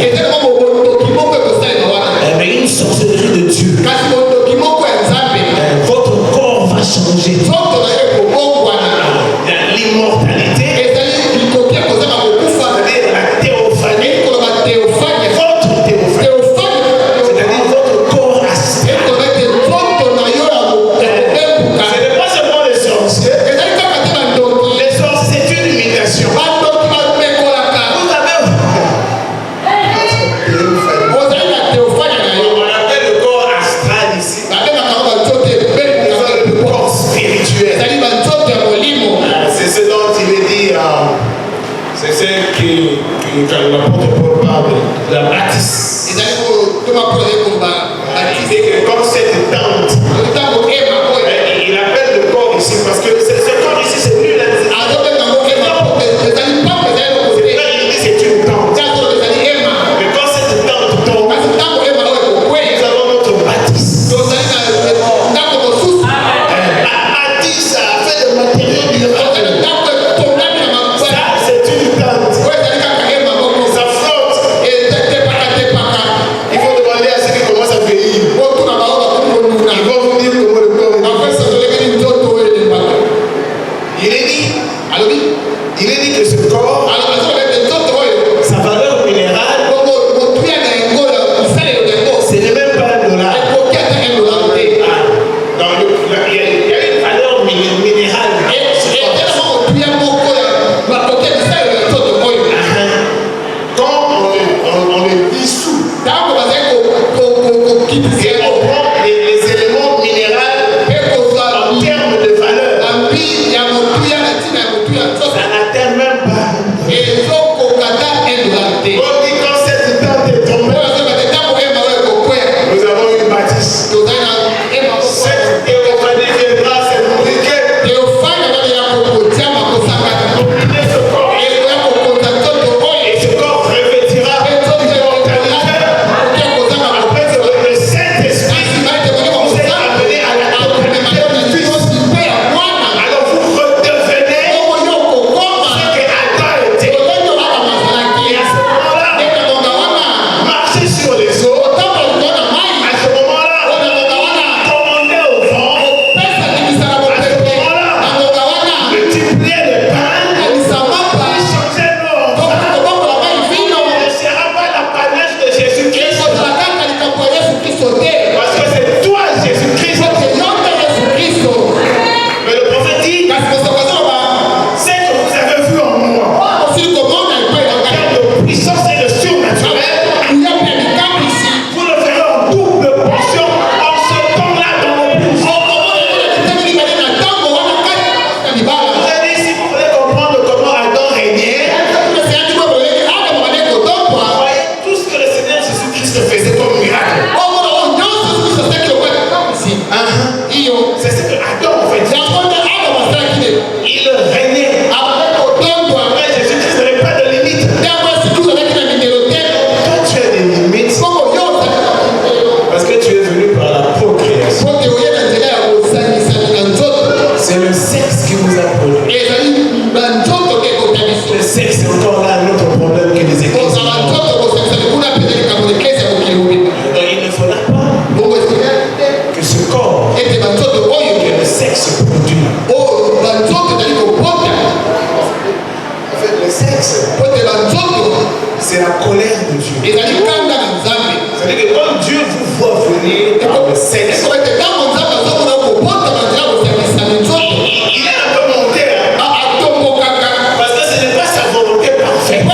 Mais une sorcellerie de Dieu. Votre corps va changer. L'immortalité, c'est-à-dire la théophanie, votre théophanie, c'est-à-dire votre corps astral. Ce n'est pas seulement les sorciers. Les sorciers, c'est une imitation. On appelle le corps astral ici. Le corps spirituel. C'est ce dont il est dit, c'est ce quand l'apôtre Paul parle de la bâtisse. Il dit que comme cette tente, il appelle le corps ici parce que ce corps ici c'est nul. C'est une tente. Mais quand cette tente tombe, vous Et on prend les éléments minéraux en termes de valeur. Ça n'atteint même pas. On dit quand cette tente est tombée, nous avons une bâtisse. Cette théophanie viendra s'imbriquer. Combiner ce corps. Et ce corps revêtira l'immortalité. Après, c'est le Saint-Esprit vous est amené à la totalité du Fils. Alors vous redevenez ce que Adam était. Et à ce moment-là, marchez sur les eaux. À ce moment-là, commandez au vent. À ce moment-là, multipliez le pain. Changez l'eau en vin. Ne sera pas l'apanage de Jésus-Christ. Parce que c'est toi, Jésus-Christ. Mais le prophète dit, c'est que vous avez vu en moi. En termes de puissance et de surnaturel, vous le verrez en double portion en ce temps-là dans nos bouches. Vous avez dit, si vous voulez comprendre comment Adam régnait, voyez tout ce que le Seigneur Jésus-Christ faisait comme miracle. C'est ce que Adam en fait. Il régnait. Mais Jésus-Christ n'avait pas de limite. Toi, tu as des limites parce que tu es venu par la procréation. C'est le sexe qui vous a produit. Le sexe, c'est encore là un autre problème que les églises. Donc il ne faudra pas que ce corps, que le sexe produit. En fait, le sexe, c'est la colère de Dieu. C'est-à-dire que quand Dieu vous voit venir par le sexe, il est un peu monté. Parce que ce n'est pas sa volonté parfaite.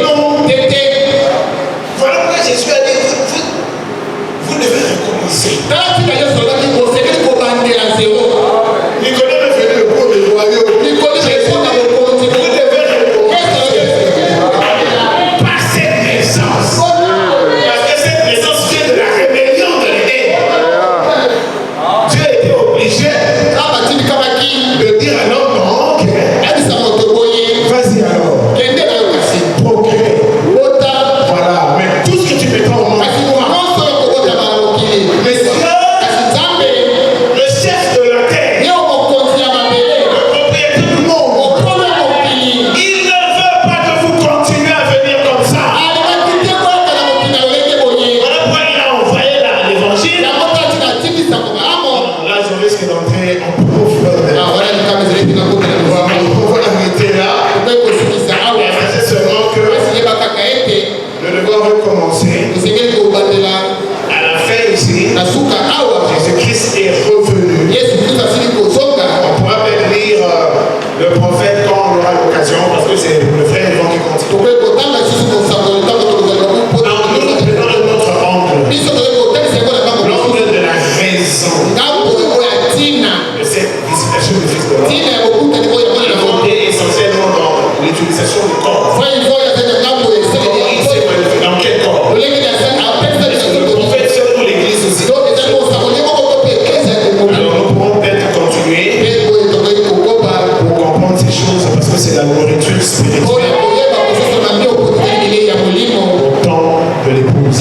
Non. Voilà pourquoi Jésus a dit, vous devez recommencer. Nicolas est venu pour le royaume. Vous devez recommencer par cette naissance. Parce que cette naissance vient de la rébellion de l'Éden. Dieu était obligé de dire à l'homme, non, ok, vas-y alors, procrée. Voilà, mais tout ce que tu mettras au monde, mais Dieu, le chef de la terre, le propriétaire du monde, il ne veut pas que vous continuez à venir comme ça. Voilà pourquoi il a envoyé l'évangile. Là, je risque d'entrer en profondeur. On va arrêter là. Et c'est seulement que nous devons recommencer. À la fin ici, Jésus-Christ est revenu. On pourra même lire le prophète quand on aura l'occasion, parce que c'est le frère Yvan qui continue. Alors nous prenons un autre angle. L'angle de la raison de cette visitation du Fils de l'homme. Le côté essentiellement dans l'utilisation du corps. Dans quel corps? Le prophète c'est pour l'église aussi. Alors nous pourrons peut-être continuer pour comprendre ces choses parce que c'est la nourriture spirituelle au temps de l'épouse.